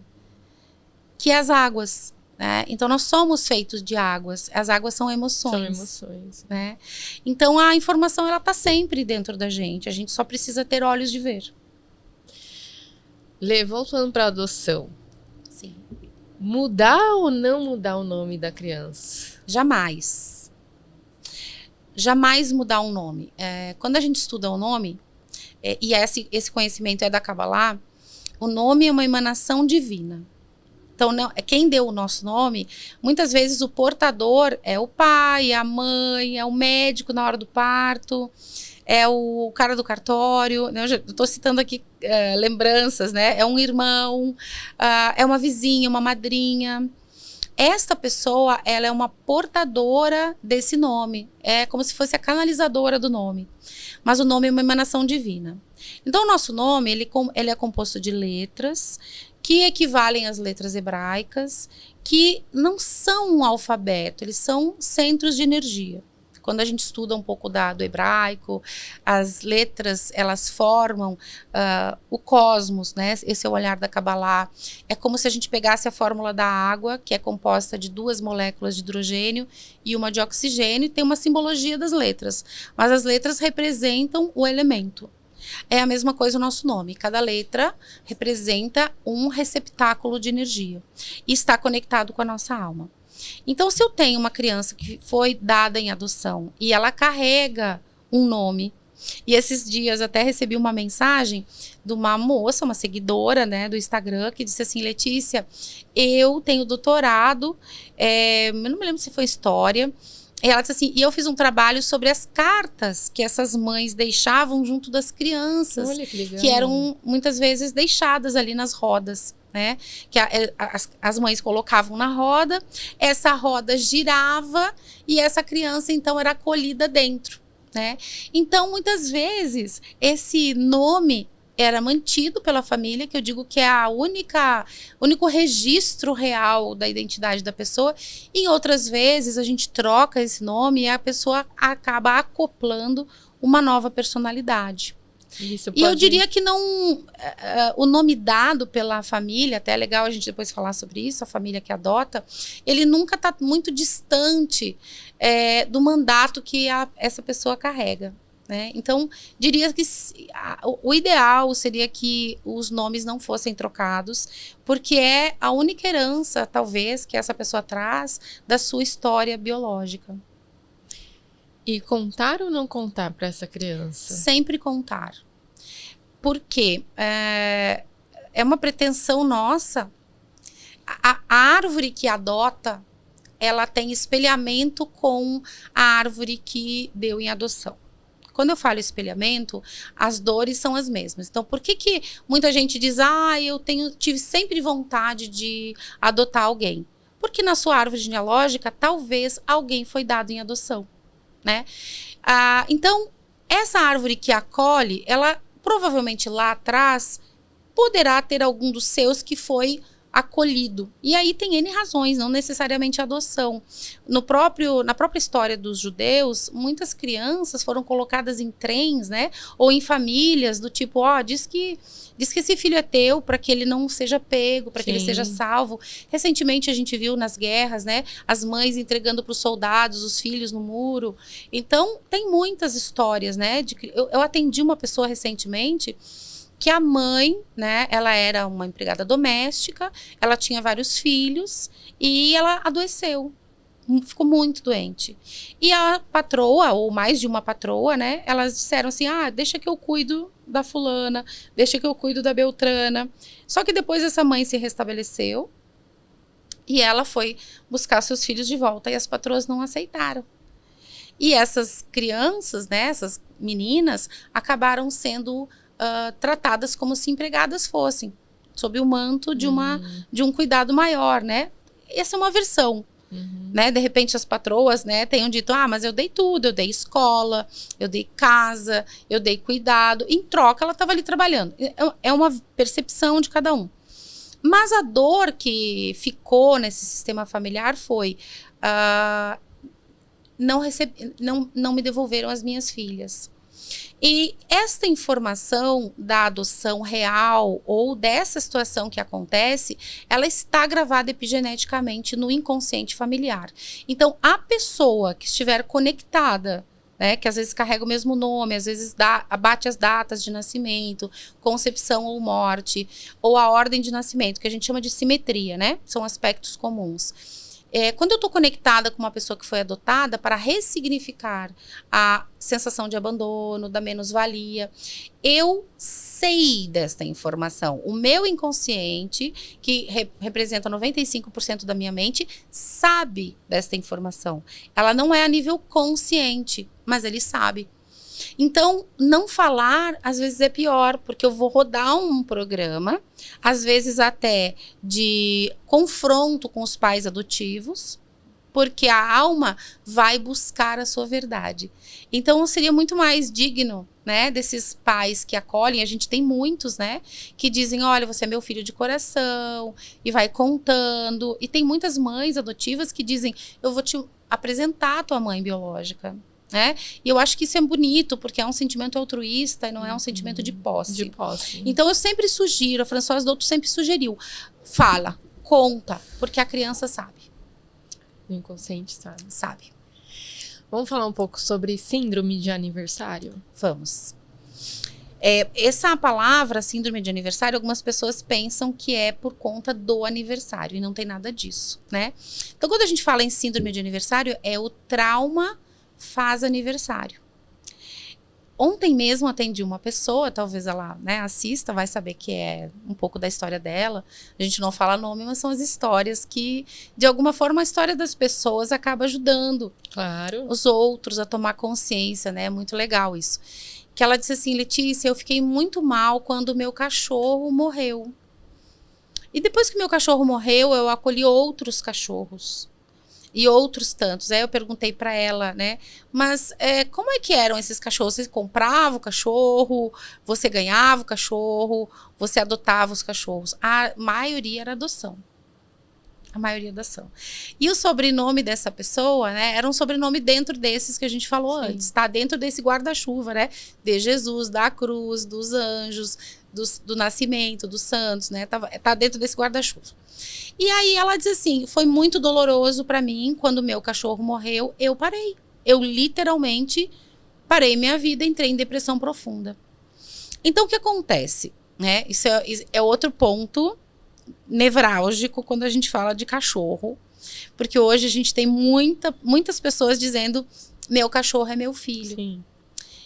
Que é as águas. Né? Então, nós somos feitos de águas. As águas são emoções. São emoções. Né? Então, a informação, ela tá sempre dentro da gente. A gente só precisa ter olhos de ver. Lê, voltando pra adoção. Sim. Mudar ou não mudar o nome da criança? Jamais. Jamais mudar um nome. Quando a gente estuda o nome, e esse conhecimento é da Kabbalah, o nome é uma emanação divina. Então, quem deu o nosso nome, muitas vezes o portador é o pai, a mãe, é o médico na hora do parto, é o cara do cartório, né? Eu estou citando aqui lembranças, né? É um irmão, é uma vizinha, uma madrinha. Esta pessoa, ela é uma portadora desse nome. É como se fosse a canalizadora do nome. Mas o nome é uma emanação divina. Então, o nosso nome, ele é composto de letras que equivalem às letras hebraicas, que não são um alfabeto, eles são centros de energia. Quando a gente estuda um pouco do hebraico, as letras, elas formam o cosmos, né? Esse é o olhar da Kabbalah. É como se a gente pegasse a fórmula da água, que é composta de 2 moléculas de hidrogênio e uma de oxigênio, e tem uma simbologia das letras. Mas as letras representam o elemento. É a mesma coisa o nosso nome. Cada letra representa um receptáculo de energia e está conectado com a nossa alma. Então, se eu tenho uma criança que foi dada em adoção e ela carrega um nome, e esses dias até recebi uma mensagem de uma moça, uma seguidora, né, do Instagram, que disse assim: Letícia, eu tenho doutorado, eu não me lembro se foi história, e ela disse assim, e eu fiz um trabalho sobre as cartas que essas mães deixavam junto das crianças. Olha que legal. Que eram muitas vezes deixadas ali nas rodas. Né? Que as mães colocavam na roda, essa roda girava e essa criança então era acolhida dentro, né? Então muitas vezes esse nome era mantido pela família, que eu digo que é único registro real da identidade da pessoa. Em outras vezes a gente troca esse nome e a pessoa acaba acoplando uma nova personalidade. E eu diria que não, o nome dado pela família, até é legal a gente depois falar sobre isso, a família que adota, ele nunca está muito distante do mandato que essa pessoa carrega. Né? Então, diria que o ideal seria que os nomes não fossem trocados, porque é a única herança, talvez, que essa pessoa traz da sua história biológica. E contar ou não contar para essa criança? Sempre contar. Porque é uma pretensão nossa. A árvore que adota, ela tem espelhamento com a árvore que deu em adoção. Quando eu falo espelhamento, as dores são as mesmas. Então, por que muita gente diz, eu tive sempre vontade de adotar alguém? Porque na sua árvore genealógica, talvez alguém foi dado em adoção, né? Então, essa árvore que acolhe, ela provavelmente lá atrás poderá ter algum dos seus que foi acolhido. E aí tem N razões, não necessariamente a adoção. Na própria história dos judeus, muitas crianças foram colocadas em trens, né? Ou em famílias do tipo, diz que esse filho é teu para que ele não seja pego, para que ele seja salvo. Recentemente a gente viu nas guerras, né? As mães entregando para os soldados os filhos no muro. Então, tem muitas histórias, né? Eu atendi uma pessoa recentemente que a mãe, né, ela era uma empregada doméstica, ela tinha vários filhos e ela adoeceu, ficou muito doente. E a patroa, ou mais de uma patroa, né, elas disseram assim, deixa que eu cuido da fulana, deixa que eu cuido da Beltrana. Só que depois essa mãe se restabeleceu e ela foi buscar seus filhos de volta e as patroas não aceitaram. E essas crianças, né, essas meninas, acabaram sendo tratadas como se empregadas fossem, sob o manto de um cuidado maior, né? Essa é uma versão, né? De repente as patroas, né, tenham dito, mas eu dei tudo, eu dei escola, eu dei casa, eu dei cuidado, em troca ela estava ali trabalhando. É uma percepção de cada um. Mas a dor que ficou nesse sistema familiar foi não me devolveram as minhas filhas. E esta informação da adoção real ou dessa situação que acontece, ela está gravada epigeneticamente no inconsciente familiar. Então, a pessoa que estiver conectada, né, que às vezes carrega o mesmo nome, às vezes bate as datas de nascimento, concepção ou morte, ou a ordem de nascimento, que a gente chama de simetria, né? São aspectos comuns. Quando eu estou conectada com uma pessoa que foi adotada para ressignificar a sensação de abandono, da menos-valia, eu sei desta informação. O meu inconsciente, que representa 95% da minha mente, sabe desta informação. Ela não é a nível consciente, mas ele sabe. Então, não falar, às vezes, é pior, porque eu vou rodar um programa, às vezes até de confronto com os pais adotivos, porque a alma vai buscar a sua verdade. Então, seria muito mais digno, né, desses pais que acolhem, a gente tem muitos, né, que dizem, olha, você é meu filho de coração, e vai contando. E tem muitas mães adotivas que dizem, eu vou te apresentar a tua mãe biológica. Né? E eu acho que isso é bonito, porque é um sentimento altruísta e não é um sentimento de posse. De posse. Então, eu sempre sugiro, a Françoise Douto sempre sugeriu, fala, conta, porque a criança sabe. O inconsciente sabe. Sabe. Vamos falar um pouco sobre síndrome de aniversário? Vamos. Essa palavra, síndrome de aniversário, algumas pessoas pensam que é por conta do aniversário, e não tem nada disso, né? Então, quando a gente fala em síndrome de aniversário, é o trauma faz aniversário. Ontem mesmo atendi uma pessoa, talvez ela, né, assista, vai saber que é um pouco da história dela. A gente não fala nome, mas são as histórias que, de alguma forma, a história das pessoas acaba ajudando os outros a tomar consciência, né? É muito legal isso. Que ela disse assim, Letícia, eu fiquei muito mal quando o meu cachorro morreu. E depois que meu cachorro morreu, eu acolhi outros cachorros. E outros tantos. Aí eu perguntei para ela, né? Mas como é que eram esses cachorros? Você comprava o cachorro? Você ganhava o cachorro? Você adotava os cachorros? A maioria era adoção. A maioria adoção. E o sobrenome dessa pessoa, né? Era um sobrenome dentro desses que a gente falou antes. Tá dentro desse guarda-chuva, né? De Jesus, da cruz, dos anjos, do nascimento, dos santos, né? Tá dentro desse guarda-chuva. E aí ela diz assim, foi muito doloroso para mim, quando meu cachorro morreu, eu parei. Eu literalmente parei minha vida, entrei em depressão profunda. Então o que acontece? Né? Isso é outro ponto nevrálgico quando a gente fala de cachorro, porque hoje a gente tem muitas pessoas dizendo meu cachorro é meu filho. Sim.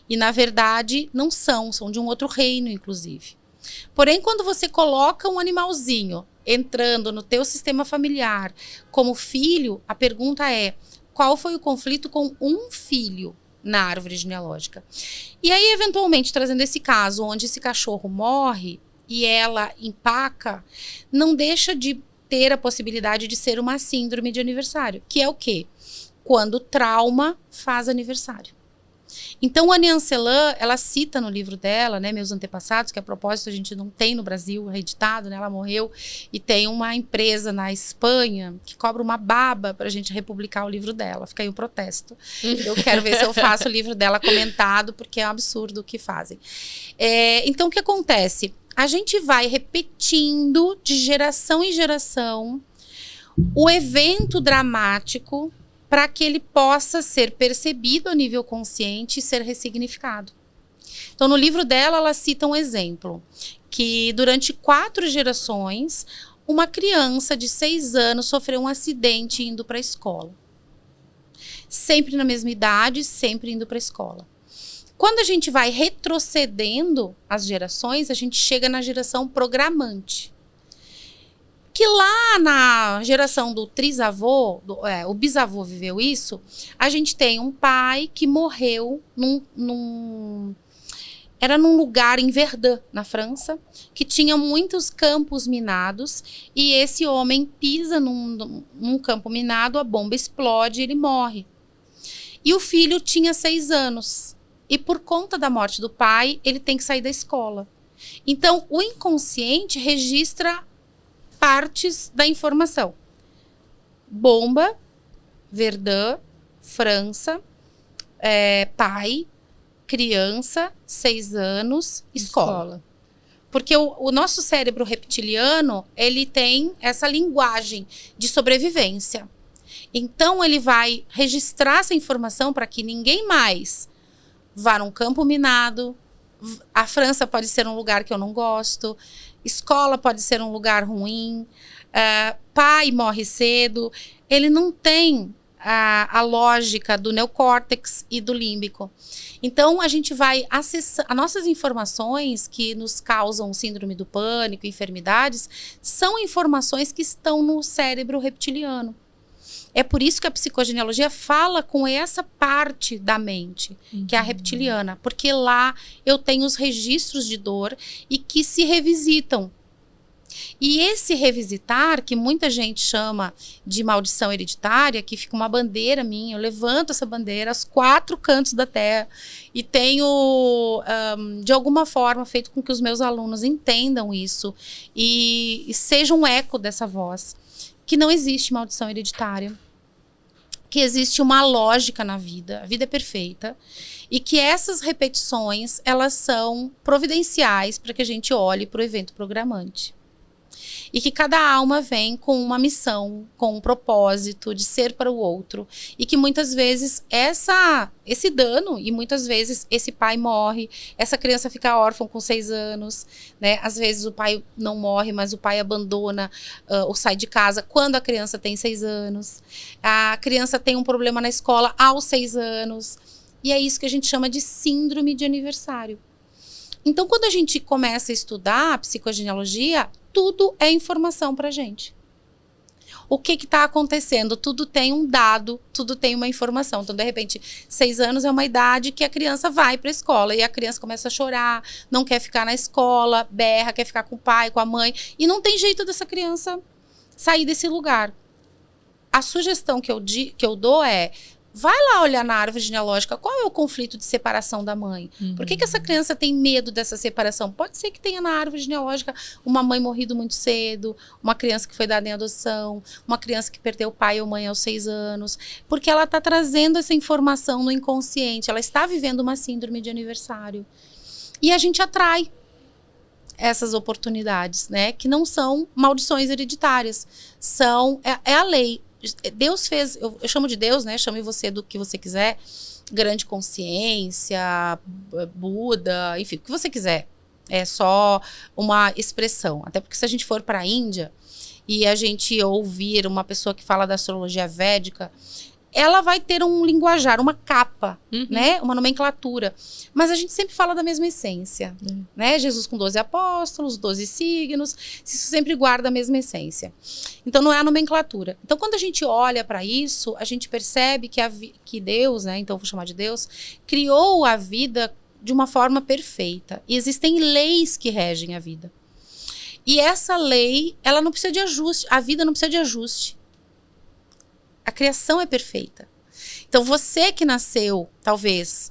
E, na verdade, não são de um outro reino, inclusive. Porém, quando você coloca um animalzinho entrando no teu sistema familiar como filho, a pergunta é, qual foi o conflito com um filho na árvore genealógica? E aí, eventualmente, trazendo esse caso onde esse cachorro morre e ela empaca, não deixa de ter a possibilidade de ser uma síndrome de aniversário, que é o quê? Quando o trauma faz aniversário. Então, a Anne Celan, ela cita no livro dela, né, Meus Antepassados, que a propósito a gente não tem no Brasil reeditado, né, ela morreu, e tem uma empresa na Espanha que cobra uma baba pra gente republicar o livro dela. Fica aí o protesto. Eu quero ver se eu faço o livro dela comentado, porque é um absurdo o que fazem. Então, o que acontece? A gente vai repetindo de geração em geração o evento dramático para que ele possa ser percebido a nível consciente e ser ressignificado. Então, no livro dela, ela cita um exemplo, que durante 4 gerações, uma criança de 6 anos sofreu um acidente indo para a escola. Sempre na mesma idade, sempre indo para a escola. Quando a gente vai retrocedendo as gerações, a gente chega na geração programante. Que lá na geração do trisavô, o bisavô viveu isso, a gente tem um pai que morreu era num lugar em Verdun, na França, que tinha muitos campos minados, e esse homem pisa num campo minado, a bomba explode e ele morre. E o filho tinha 6 anos, e por conta da morte do pai, ele tem que sair da escola. Então, o inconsciente registra partes da informação. Bomba, Verdun, França, pai, criança, 6 anos, escola. Porque o nosso cérebro reptiliano, ele tem essa linguagem de sobrevivência. Então, ele vai registrar essa informação para que ninguém mais vá num campo minado. A França pode ser um lugar que eu não gosto. Escola pode ser um lugar ruim, pai morre cedo. Ele não tem a lógica do neocórtex e do límbico. Então, a gente vai acessar... As nossas informações que nos causam síndrome do pânico, enfermidades, são informações que estão no cérebro reptiliano. É por isso que a psicogenealogia fala com essa parte da mente, que é a reptiliana. Porque lá eu tenho os registros de dor e que se revisitam. E esse revisitar, que muita gente chama de maldição hereditária, que fica uma bandeira minha, eu levanto essa bandeira aos 4 cantos da terra e tenho, de alguma forma, feito com que os meus alunos entendam isso e seja um eco dessa voz. Que não existe maldição hereditária. Que existe uma lógica na vida, a vida é perfeita, e que essas repetições, elas são providenciais para que a gente olhe para o evento programante. E que cada alma vem com uma missão, com um propósito de ser para o outro. E que muitas vezes esse dano, e muitas vezes esse pai morre, essa criança fica órfã com 6 anos, né? Às vezes o pai não morre, mas o pai abandona ou sai de casa quando a criança tem 6 anos. A criança tem um problema na escola aos 6 anos. E é isso que a gente chama de síndrome de aniversário. Então, quando a gente começa a estudar a psicogenealogia, tudo é informação pra gente. O que está acontecendo? Tudo tem um dado, tudo tem uma informação. Então, de repente, 6 anos é uma idade que a criança vai para a escola e a criança começa a chorar, não quer ficar na escola, berra, quer ficar com o pai, com a mãe, e não tem jeito dessa criança sair desse lugar. A sugestão que eu dou é: vai lá olhar na árvore genealógica qual é o conflito de separação da mãe. Por que essa criança tem medo dessa separação? Pode ser que tenha na árvore genealógica uma mãe morrido muito cedo, uma criança que foi dada em adoção, uma criança que perdeu pai ou mãe aos 6 anos. Porque ela está trazendo essa informação no inconsciente. Ela está vivendo uma síndrome de aniversário. E a gente atrai essas oportunidades, né? Que não são maldições hereditárias. É a lei. Deus fez, eu chamo de Deus, né? Chame você do que você quiser, grande consciência, Buda, enfim, o que você quiser. É só uma expressão. Até porque se a gente for para a Índia e a gente ouvir uma pessoa que fala da astrologia védica, ela vai ter um linguajar, uma capa, né? Uma nomenclatura. Mas a gente sempre fala da mesma essência, né? Jesus com 12 apóstolos, 12 signos, isso sempre guarda a mesma essência. Então, não é a nomenclatura. Então, quando a gente olha para isso, a gente percebe que Deus, né? Então, eu vou chamar de Deus, criou a vida de uma forma perfeita. E existem leis que regem a vida. E essa lei, ela não precisa de ajuste. A vida não precisa de ajuste. A criação é perfeita. Então, você que nasceu, talvez,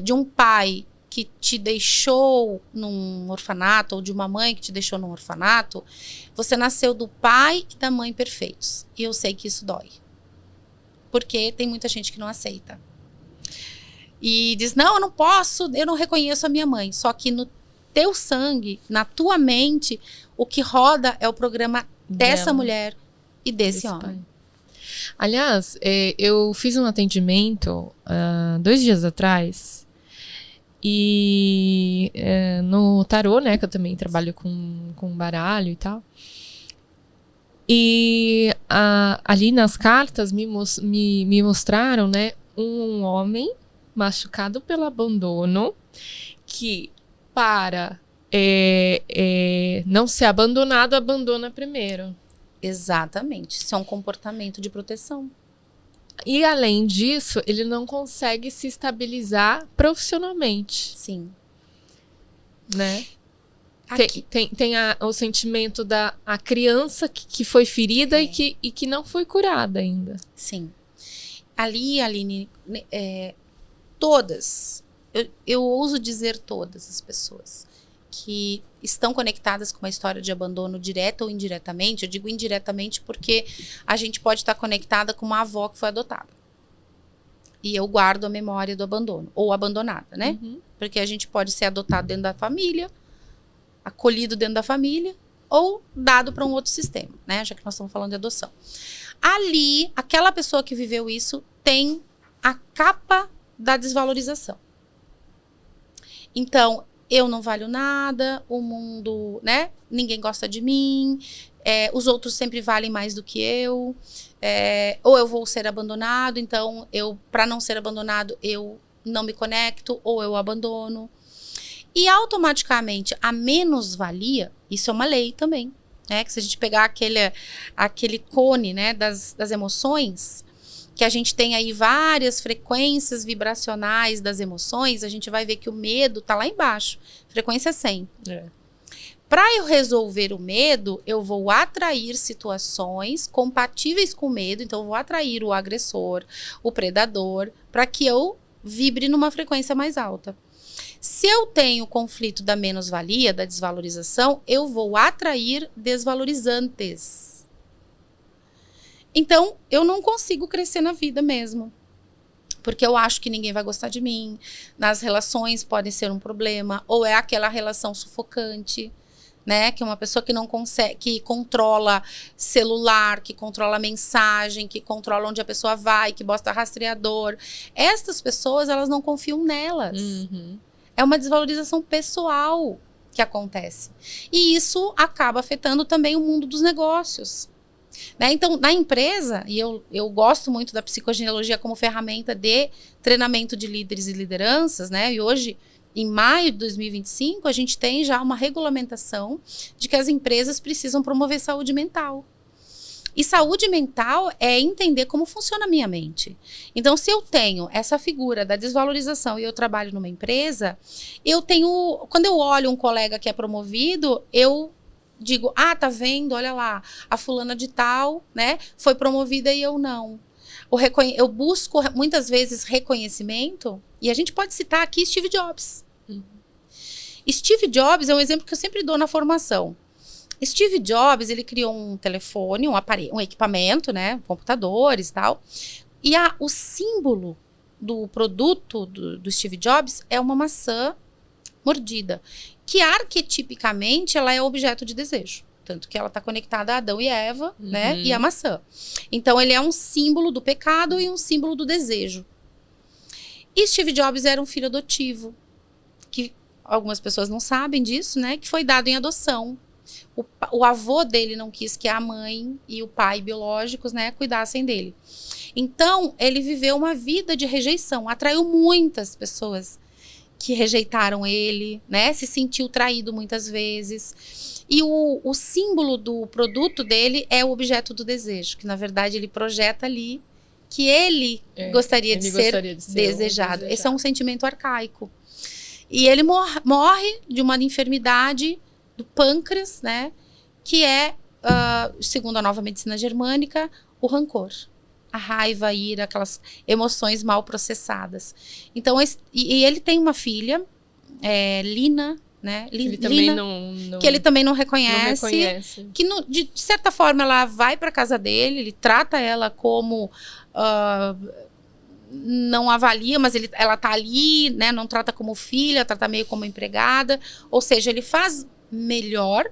de um pai que te deixou num orfanato, ou de uma mãe que te deixou num orfanato, você nasceu do pai e da mãe perfeitos. E eu sei que isso dói. Porque tem muita gente que não aceita. E diz, não, eu não posso, eu não reconheço a minha mãe. Só que no teu sangue, na tua mente, o que roda é o programa dessa mulher e desse homem. Pai. Aliás, eu fiz um atendimento 2 dias atrás e no tarô, né, que eu também trabalho com baralho e tal. E ali nas cartas me mostraram, né, um homem machucado pelo abandono que, para não ser abandonado, abandona primeiro. Exatamente. Isso é um comportamento de proteção. E, além disso, ele não consegue se estabilizar profissionalmente. Sim. Né? Tem o sentimento da criança que foi ferida e que não foi curada ainda. Sim. Ali, Aline, todas, eu ouso dizer todas as pessoas que estão conectadas com uma história de abandono direta ou indiretamente. Eu digo indiretamente porque a gente pode estar conectada com uma avó que foi adotada. E eu guardo a memória do abandono, ou abandonada, né? Porque a gente pode ser adotado dentro da família, acolhido dentro da família, ou dado para um outro sistema, né? Já que nós estamos falando de adoção. Ali, aquela pessoa que viveu isso tem a capa da desvalorização. Então, eu não valho nada, o mundo, né? Ninguém gosta de mim, os outros sempre valem mais do que eu, ou eu vou ser abandonado, então para não ser abandonado, eu não me conecto, ou eu abandono. E automaticamente a menos-valia, isso é uma lei também, né? Que se a gente pegar aquele cone, né, das emoções, que a gente tem aí várias frequências vibracionais das emoções, a gente vai ver que o medo tá lá embaixo, frequência 100. Para eu resolver o medo, eu vou atrair situações compatíveis com o medo, então eu vou atrair o agressor, o predador, para que eu vibre numa frequência mais alta. Se eu tenho o conflito da menos-valia, da desvalorização, eu vou atrair desvalorizantes. Então, eu não consigo crescer na vida mesmo. Porque eu acho que ninguém vai gostar de mim. Nas relações pode ser um problema. Ou é aquela relação sufocante, né? Que é uma pessoa que não consegue, que controla celular, que controla mensagem, que controla onde a pessoa vai, que bota rastreador. Estas pessoas, elas não confiam nelas. É uma desvalorização pessoal que acontece. E isso acaba afetando também o mundo dos negócios. Né? Então, na empresa, e eu gosto muito da psicogenealogia como ferramenta de treinamento de líderes e lideranças, né? E hoje, em maio de 2025, a gente tem já uma regulamentação de que as empresas precisam promover saúde mental. E saúde mental é entender como funciona a minha mente. Então, se eu tenho essa figura da desvalorização e eu trabalho numa empresa, quando eu olho um colega que é promovido, eu digo, tá vendo, olha lá, a fulana de tal, né, foi promovida e eu não. Eu busco muitas vezes reconhecimento, e a gente pode citar aqui Steve Jobs. Steve Jobs é um exemplo que eu sempre dou na formação. Steve Jobs, ele criou um telefone, um aparelho, um equipamento, né, computadores e tal, e o símbolo do produto do Steve Jobs é uma maçã mordida, que arquetipicamente ela é objeto de desejo. Tanto que ela está conectada a Adão e Eva, né? E a maçã. Então, ele é um símbolo do pecado e um símbolo do desejo. E Steve Jobs era um filho adotivo, que algumas pessoas não sabem disso, né? Que foi dado em adoção. O avô dele não quis que a mãe e o pai biológicos, né, cuidassem dele. Então, ele viveu uma vida de rejeição, atraiu muitas pessoas que rejeitaram ele, né? Se sentiu traído muitas vezes. E o símbolo do produto dele é o objeto do desejo, que na verdade ele projeta ali que ele gostaria de ser desejado. Esse é um sentimento arcaico. E ele morre de uma enfermidade do pâncreas, né? Que é, segundo a nova medicina germânica, o rancor. A raiva, a ira, aquelas emoções mal processadas. Então, e ele tem uma filha, Lina, né? Ele também Lina, que ele também não reconhece. Que, de certa forma, ela vai para casa dele, ele trata ela como... não avalia, mas ela tá ali, né? Não trata como filha, trata meio como empregada. Ou seja, ele faz melhor,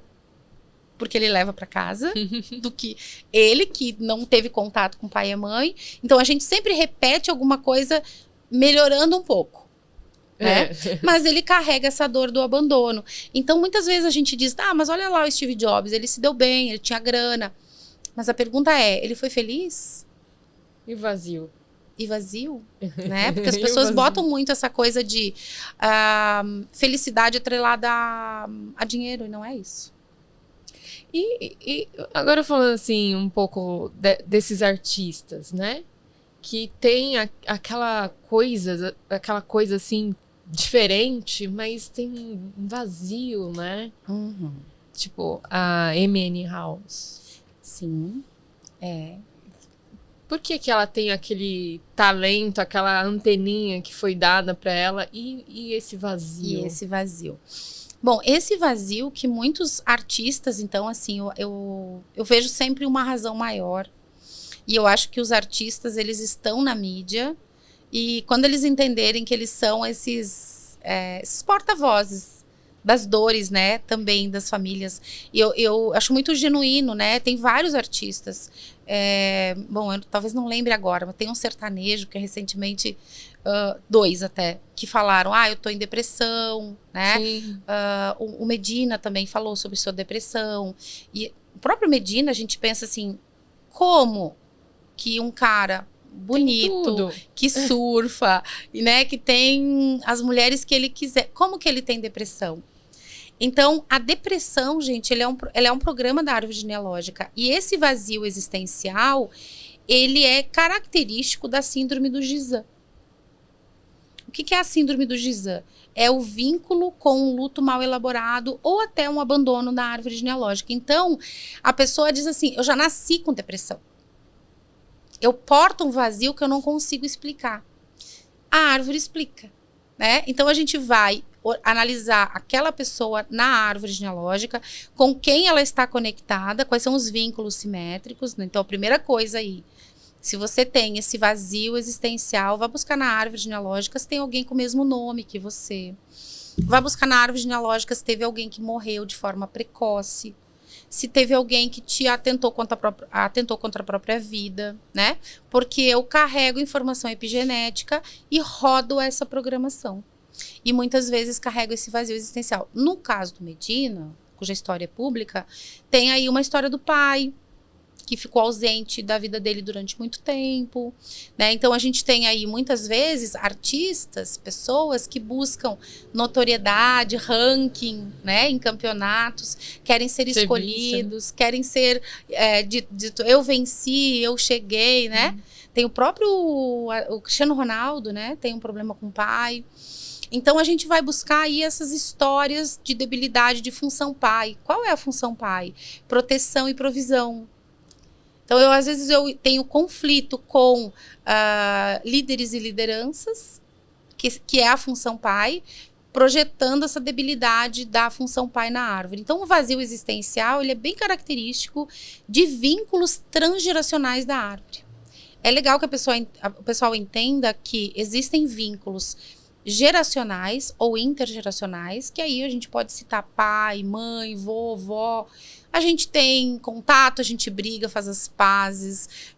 porque ele leva para casa, do que ele, que não teve contato com o pai e a mãe. Então, a gente sempre repete alguma coisa melhorando um pouco. Né? Mas ele carrega essa dor do abandono. Então, muitas vezes a gente diz, mas olha lá o Steve Jobs, ele se deu bem, ele tinha grana. Mas a pergunta é, ele foi feliz? E vazio? E vazio, né? Porque as pessoas botam muito essa coisa de felicidade atrelada a dinheiro, e não é isso. E agora falando assim um pouco desses artistas, né? Que tem aquela coisa assim diferente, mas tem um vazio, né? Uhum. Tipo a Amy House. Sim, Por que ela tem aquele talento, aquela anteninha que foi dada para ela e esse vazio? E esse vazio. Bom, esse vazio que muitos artistas, então, assim, eu vejo sempre uma razão maior. E eu acho que os artistas, eles estão na mídia. E quando eles entenderem que eles são esses porta-vozes das dores, né? Também das famílias. E eu acho muito genuíno, né? Tem vários artistas. Bom, eu talvez não lembre agora, mas tem um sertanejo que recentemente... 2 até, que falaram, eu tô em depressão, né? O Medina também falou sobre sua depressão. E o próprio Medina, a gente pensa assim, como que um cara bonito, que surfa, né? Que tem as mulheres que ele quiser, como que ele tem depressão? Então, a depressão, gente, ela é um programa da árvore genealógica. E esse vazio existencial, ele é característico da síndrome do Gizan. O que é a síndrome do Gizan? É o vínculo com um luto mal elaborado ou até um abandono na árvore genealógica. Então, a pessoa diz assim, eu já nasci com depressão. Eu porto um vazio que eu não consigo explicar. A árvore explica, né? Então, a gente vai analisar aquela pessoa na árvore genealógica, com quem ela está conectada, quais são os vínculos simétricos. Né? Então, a primeira coisa aí, se você tem esse vazio existencial, vá buscar na árvore genealógica se tem alguém com o mesmo nome que você. Vá buscar na árvore genealógica se teve alguém que morreu de forma precoce. Se teve alguém que te atentou contra a própria vida, né? Porque eu carrego informação epigenética e rodo essa programação. E muitas vezes carrego esse vazio existencial. No caso do Medina, cuja história é pública, tem aí uma história do pai, que ficou ausente da vida dele durante muito tempo, né? Então, a gente tem aí, muitas vezes, artistas, pessoas que buscam notoriedade, ranking, né? Em campeonatos, querem ser escolhidos, querem ser dito, eu venci, eu cheguei, né? Tem o próprio o Cristiano Ronaldo, né? Tem um problema com o pai. Então, a gente vai buscar aí essas histórias de debilidade de função pai. Qual é a função pai? Proteção e provisão. Então, às vezes, eu tenho conflito com líderes e lideranças, que é a função pai, projetando essa debilidade da função pai na árvore. Então, o vazio existencial, ele é bem característico de vínculos transgeracionais da árvore. É legal que o pessoal entenda que existem vínculos geracionais ou intergeracionais, que aí a gente pode citar pai, mãe, vovó. A gente tem contato, a gente briga, faz as pazes,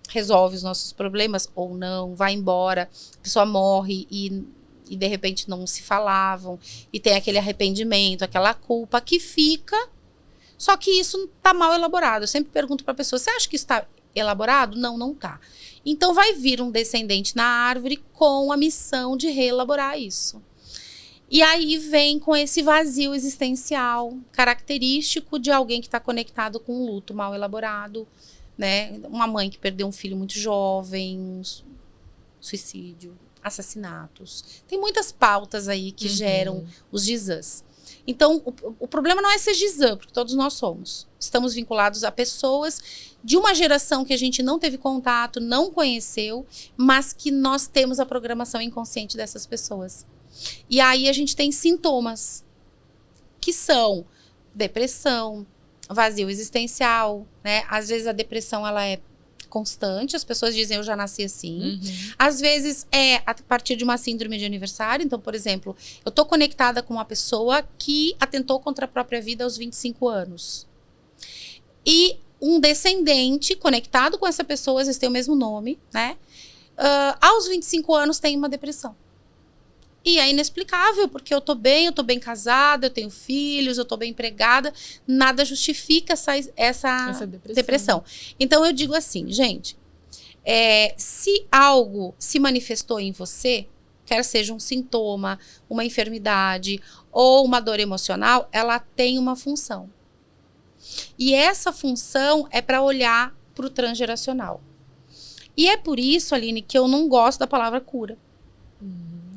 resolve os nossos problemas ou não, vai embora, a pessoa morre e de repente não se falavam, e tem aquele arrependimento, aquela culpa que fica, só que isso está mal elaborado. Eu sempre pergunto para a pessoa, você acha que isso está elaborado? Não, não tá. Então vai vir um descendente na árvore com a missão de reelaborar isso. E aí vem com esse vazio existencial, característico de alguém que está conectado com um luto mal elaborado, né? Uma mãe que perdeu um filho muito jovem, suicídio, assassinatos. Tem muitas pautas aí que geram os Jizãs. Então, o problema não é ser Jizã, porque todos nós somos. Estamos vinculados a pessoas de uma geração que a gente não teve contato, não conheceu, mas que nós temos a programação inconsciente dessas pessoas. E aí a gente tem sintomas, que são depressão, vazio existencial, né? Às vezes a depressão, ela é constante, as pessoas dizem, eu já nasci assim. Às vezes é a partir de uma síndrome de aniversário. Então, por exemplo, eu tô conectada com uma pessoa que atentou contra a própria vida aos 25 anos. E um descendente conectado com essa pessoa, às vezes tem o mesmo nome, né? Aos 25 anos tem uma depressão. E é inexplicável, porque eu tô bem casada, eu tenho filhos, eu tô bem empregada, nada justifica essa depressão. Então eu digo assim, gente, se algo se manifestou em você, quer seja um sintoma, uma enfermidade ou uma dor emocional, ela tem uma função. E essa função é para olhar para o transgeracional. E é por isso, Aline, que eu não gosto da palavra cura.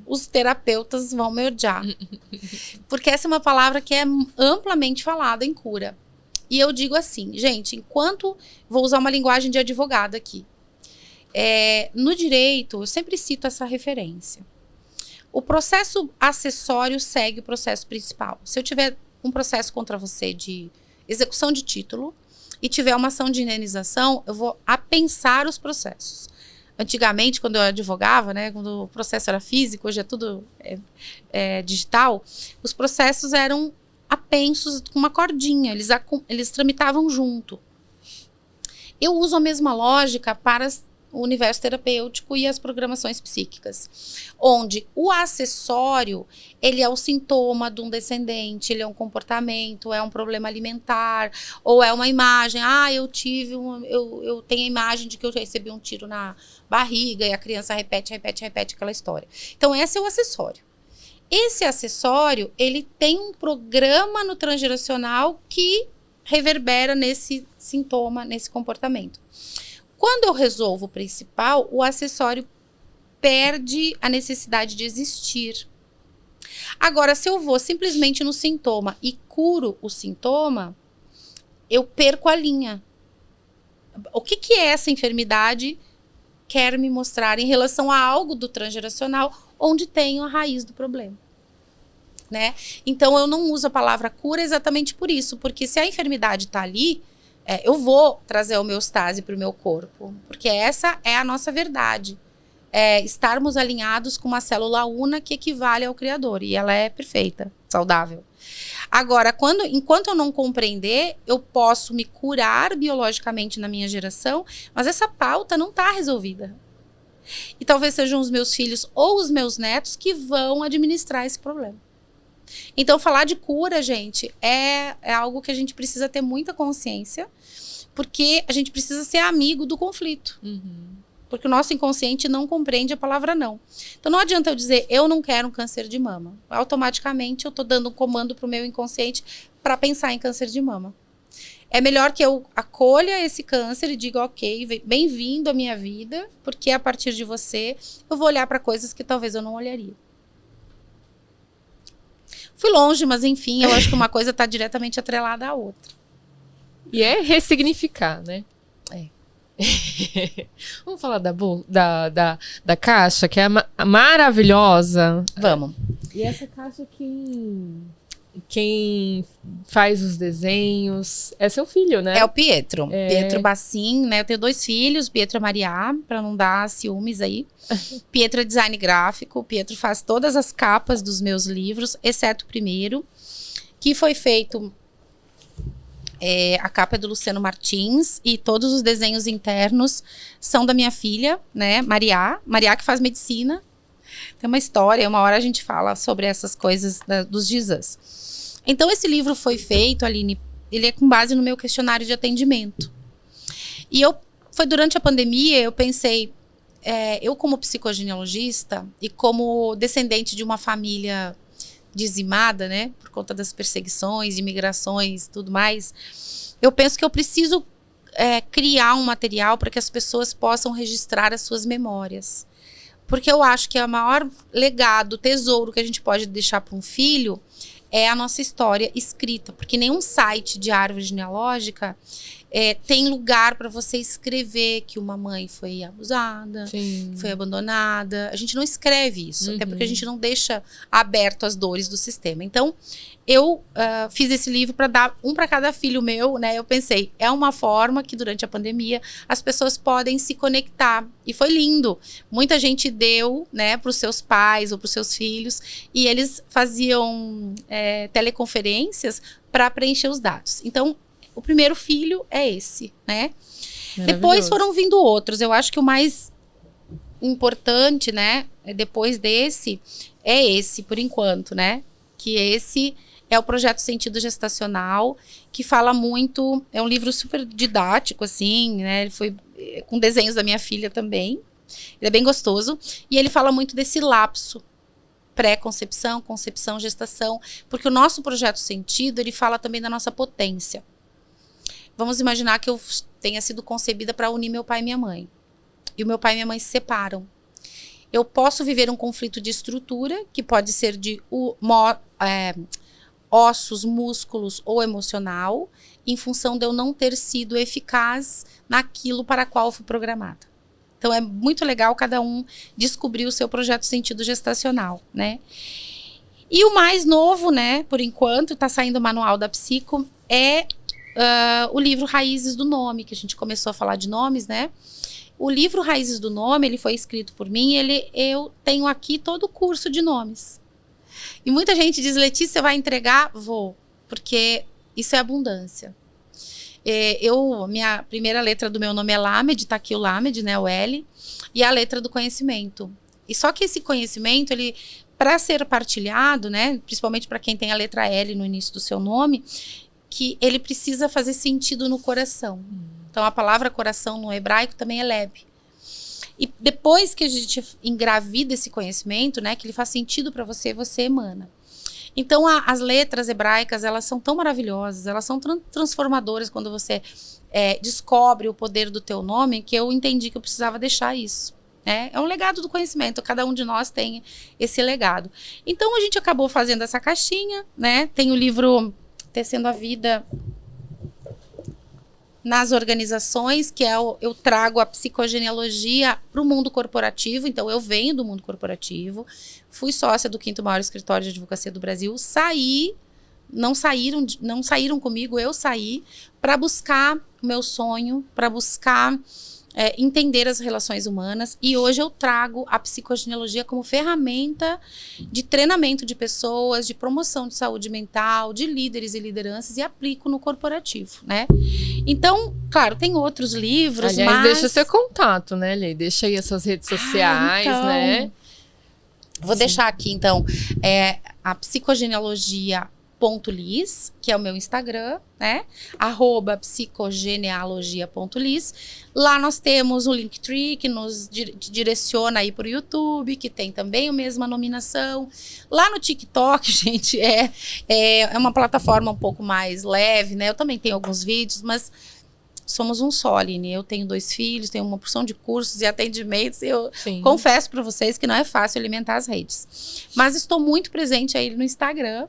Os terapeutas vão me odiar. Porque essa é uma palavra que é amplamente falada em cura. E eu digo assim, gente, enquanto... Vou usar uma linguagem de advogado aqui. No direito, eu sempre cito essa referência. O processo acessório segue o processo principal. Se eu tiver um processo contra você de execução de título e tiver uma ação de indenização, eu vou apensar os processos. Antigamente, quando eu advogava, né, quando o processo era físico, hoje é tudo digital, os processos eram apensos com uma cordinha, eles tramitavam junto. Eu uso a mesma lógica para o universo terapêutico e as programações psíquicas, onde o acessório, ele é o sintoma de um descendente, ele é um comportamento, é um problema alimentar, ou é uma imagem, eu tenho a imagem de que eu recebi um tiro na barriga, e a criança repete aquela história. Então esse é o acessório. Esse acessório, ele tem um programa no transgeracional que reverbera nesse sintoma, nesse comportamento. Quando eu resolvo o principal, o acessório perde a necessidade de existir. Agora, se eu vou simplesmente no sintoma e curo o sintoma, eu perco a linha. O que é essa enfermidade quer me mostrar em relação a algo do transgeracional, onde tenho a raiz do problema? Né? Então, eu não uso a palavra cura exatamente por isso, porque se a enfermidade está ali, eu vou trazer a homeostase para o meu corpo, porque essa é a nossa verdade. Estarmos alinhados com uma célula una que equivale ao Criador, e ela é perfeita, saudável. Agora, enquanto eu não compreender, eu posso me curar biologicamente na minha geração, mas essa pauta não está resolvida. E talvez sejam os meus filhos ou os meus netos que vão administrar esse problema. Então, falar de cura, gente, é algo que a gente precisa ter muita consciência, porque a gente precisa ser amigo do conflito. Porque o nosso inconsciente não compreende a palavra não. Então, não adianta eu dizer, eu não quero um câncer de mama. Automaticamente, eu estou dando um comando para o meu inconsciente para pensar em câncer de mama. É melhor que eu acolha esse câncer e diga, ok, bem-vindo à minha vida, porque a partir de você, eu vou olhar para coisas que talvez eu não olharia. Fui longe, mas enfim, eu acho que uma coisa está diretamente atrelada à outra. E é ressignificar, né? Vamos falar da caixa, que é maravilhosa. Vamos. E essa caixa, quem faz os desenhos é seu filho, né? É o Pietro. Pietro Bassin, né? Eu tenho 2 filhos, Pietro e Maria, para não dar ciúmes aí. Pietro é design gráfico. Pietro faz todas as capas dos meus livros, exceto o primeiro, que foi feito... a capa é do Luciano Martins e todos os desenhos internos são da minha filha, né? Maria que faz medicina. Tem uma história, uma hora a gente fala sobre essas coisas dos Jizãs. Então, esse livro foi feito, Aline, ele é com base no meu questionário de atendimento. E eu foi durante a pandemia, eu pensei, eu como psicogenealogista e como descendente de uma família dizimada, né, por conta das perseguições, imigrações, tudo mais, eu penso que eu preciso criar um material para que as pessoas possam registrar as suas memórias. Porque eu acho que o maior legado, tesouro que a gente pode deixar para um filho é a nossa história escrita. Porque nenhum site de árvore genealógica tem lugar para você escrever que uma mãe foi abusada, Sim. foi abandonada. A gente não escreve isso, até porque a gente não deixa aberto as dores do sistema. Então, eu fiz esse livro para dar um para cada filho meu, né? Eu pensei, é uma forma que durante a pandemia as pessoas podem se conectar. E foi lindo. Muita gente deu, né, para os seus pais ou para os seus filhos, e eles faziam teleconferências para preencher os dados. Então, o primeiro filho é esse, né? Depois foram vindo outros. Eu acho que o mais importante, né, depois desse, é esse, por enquanto, né? Que esse é o projeto Sentido Gestacional, que fala muito, é um livro super didático, assim, né? Ele foi com desenhos da minha filha também. Ele é bem gostoso. E ele fala muito desse lapso. Pré-concepção, concepção, gestação. Porque o nosso projeto Sentido, ele fala também da nossa potência. Vamos imaginar que eu tenha sido concebida para unir meu pai e minha mãe. E o meu pai e minha mãe se separam. Eu posso viver um conflito de estrutura, que pode ser de ossos, músculos ou emocional, em função de eu não ter sido eficaz naquilo para a qual fui programada. Então, é muito legal cada um descobrir o seu projeto Sentido Gestacional, né? E o mais novo, né, por enquanto, está saindo o Manual da Psico, o livro Raízes do Nome, que a gente começou a falar de nomes, né? O livro Raízes do Nome, ele foi escrito por mim, eu tenho aqui todo o curso de nomes. E muita gente diz, Letícia, você vai entregar? Vou, porque isso é abundância. Minha primeira letra do meu nome é Lamed, tá aqui o Lamed, né, o L, e a letra do conhecimento. E só que esse conhecimento, ele, para ser partilhado, né, principalmente para quem tem a letra L no início do seu nome, que ele precisa fazer sentido no coração. Então, a palavra coração no hebraico também é leb. E depois que a gente engravida esse conhecimento, né, que ele faz sentido para você, você emana. Então, as letras hebraicas, elas são tão maravilhosas, elas são transformadoras quando você descobre o poder do teu nome, que eu entendi que eu precisava deixar isso. Né? É um legado do conhecimento, cada um de nós tem esse legado. Então, a gente acabou fazendo essa caixinha, né? Tem o livro Tecendo a Vida nas Organizações, que eu trago a psicogenealogia para o mundo corporativo. Então, eu venho do mundo corporativo, fui sócia do 5º maior escritório de advocacia do Brasil, não saíram comigo, eu saí para buscar o meu sonho, para buscar entender as relações humanas, e hoje eu trago a psicogenealogia como ferramenta de treinamento de pessoas, de promoção de saúde mental, de líderes e lideranças, e aplico no corporativo, né? Então, claro, tem outros livros, aliás, deixa seu contato, né, Lê? Deixa aí as suas redes sociais, então, né? Vou deixar aqui, então, a psicogenealogia.lis, que é o meu Instagram, né? @psicogenealogia.lis. Lá nós temos o Linktree, que nos direciona aí para o YouTube, que tem também a mesma nominação. Lá no TikTok, gente, é uma plataforma um pouco mais leve, né? Eu também tenho alguns vídeos, mas somos um só, Aline. Eu tenho 2 filhos, tenho uma porção de cursos e atendimentos. E eu confesso para vocês que não é fácil alimentar as redes. Mas estou muito presente aí no Instagram.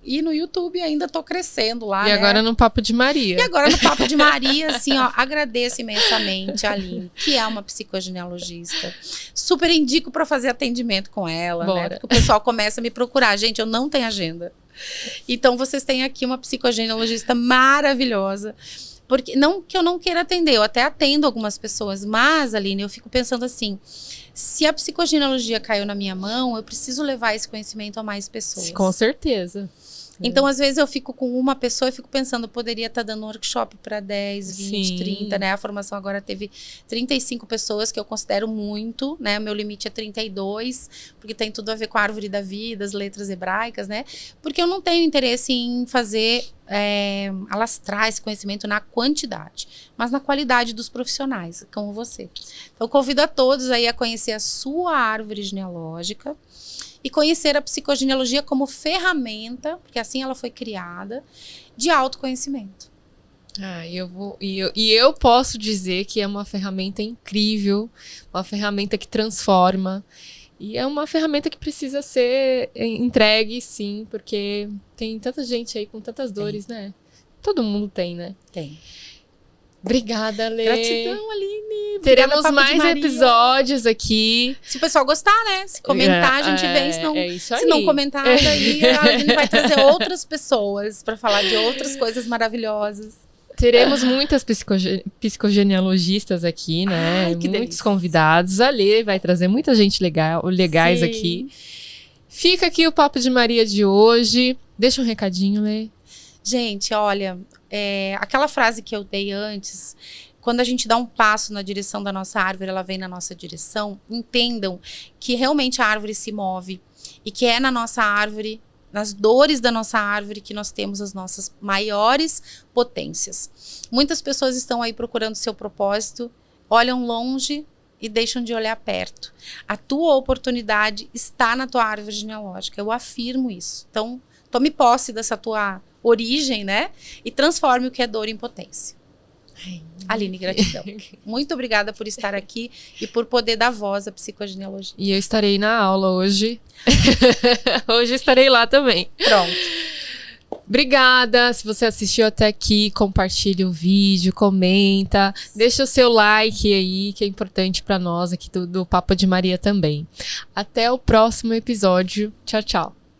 E no YouTube ainda tô crescendo lá, E agora no Papo de Maria. E agora no Papo de Maria, assim, ó, agradeço imensamente a Aline, que é uma psicogenealogista. Super indico para fazer atendimento com ela, né? Porque o pessoal começa a me procurar. Gente, eu não tenho agenda. Então, vocês têm aqui uma psicogenealogista maravilhosa. Porque, não que eu não queira atender, eu até atendo algumas pessoas, mas, Aline, eu fico pensando assim, se a psicogenealogia caiu na minha mão, eu preciso levar esse conhecimento a mais pessoas. Com certeza. Então, às vezes, eu fico com uma pessoa e fico pensando, eu poderia estar dando um workshop para 10, 20, Sim. 30, né? A formação agora teve 35 pessoas, que eu considero muito, né? O meu limite é 32, porque tem tudo a ver com a árvore da vida, as letras hebraicas, né? Porque eu não tenho interesse em fazer, alastrar esse conhecimento na quantidade, mas na qualidade dos profissionais, como você. Então, eu convido a todos aí a conhecer a sua árvore genealógica, e conhecer a psicogenealogia como ferramenta, porque assim ela foi criada, de autoconhecimento. Eu posso dizer que é uma ferramenta incrível, uma ferramenta que transforma. E é uma ferramenta que precisa ser entregue, sim, porque tem tanta gente aí com tantas dores, né? Todo mundo tem, né? Tem. Obrigada, Lê. Gratidão, Aline. Teremos mais episódios aqui. Se o pessoal gostar, né? Se comentar, a gente vem. Se não comentar, daí a Aline vai trazer outras pessoas para falar de outras coisas maravilhosas. Teremos muitas psicogenealogistas aqui, né? Ai, que muitos delícia. Convidados. A Lê vai trazer muita gente legais Sim. aqui. Fica aqui o Papo de Maria de hoje. Deixa um recadinho, Lê. Gente, olha, aquela frase que eu dei antes, quando a gente dá um passo na direção da nossa árvore, ela vem na nossa direção, entendam que realmente a árvore se move e que é na nossa árvore, nas dores da nossa árvore, que nós temos as nossas maiores potências. Muitas pessoas estão aí procurando seu propósito, olham longe e deixam de olhar perto. A tua oportunidade está na tua árvore genealógica, eu afirmo isso. Então, tome posse dessa tua origem, né? E transforme o que é dor em potência. Aline, gratidão. Muito obrigada por estar aqui e por poder dar voz à psicogenealogia. E eu estarei na aula hoje. Hoje estarei lá também. Pronto. Obrigada. Se você assistiu até aqui, compartilhe o vídeo, comenta, deixa o seu like aí, que é importante para nós aqui do Papo de Maria também. Até o próximo episódio. Tchau, tchau.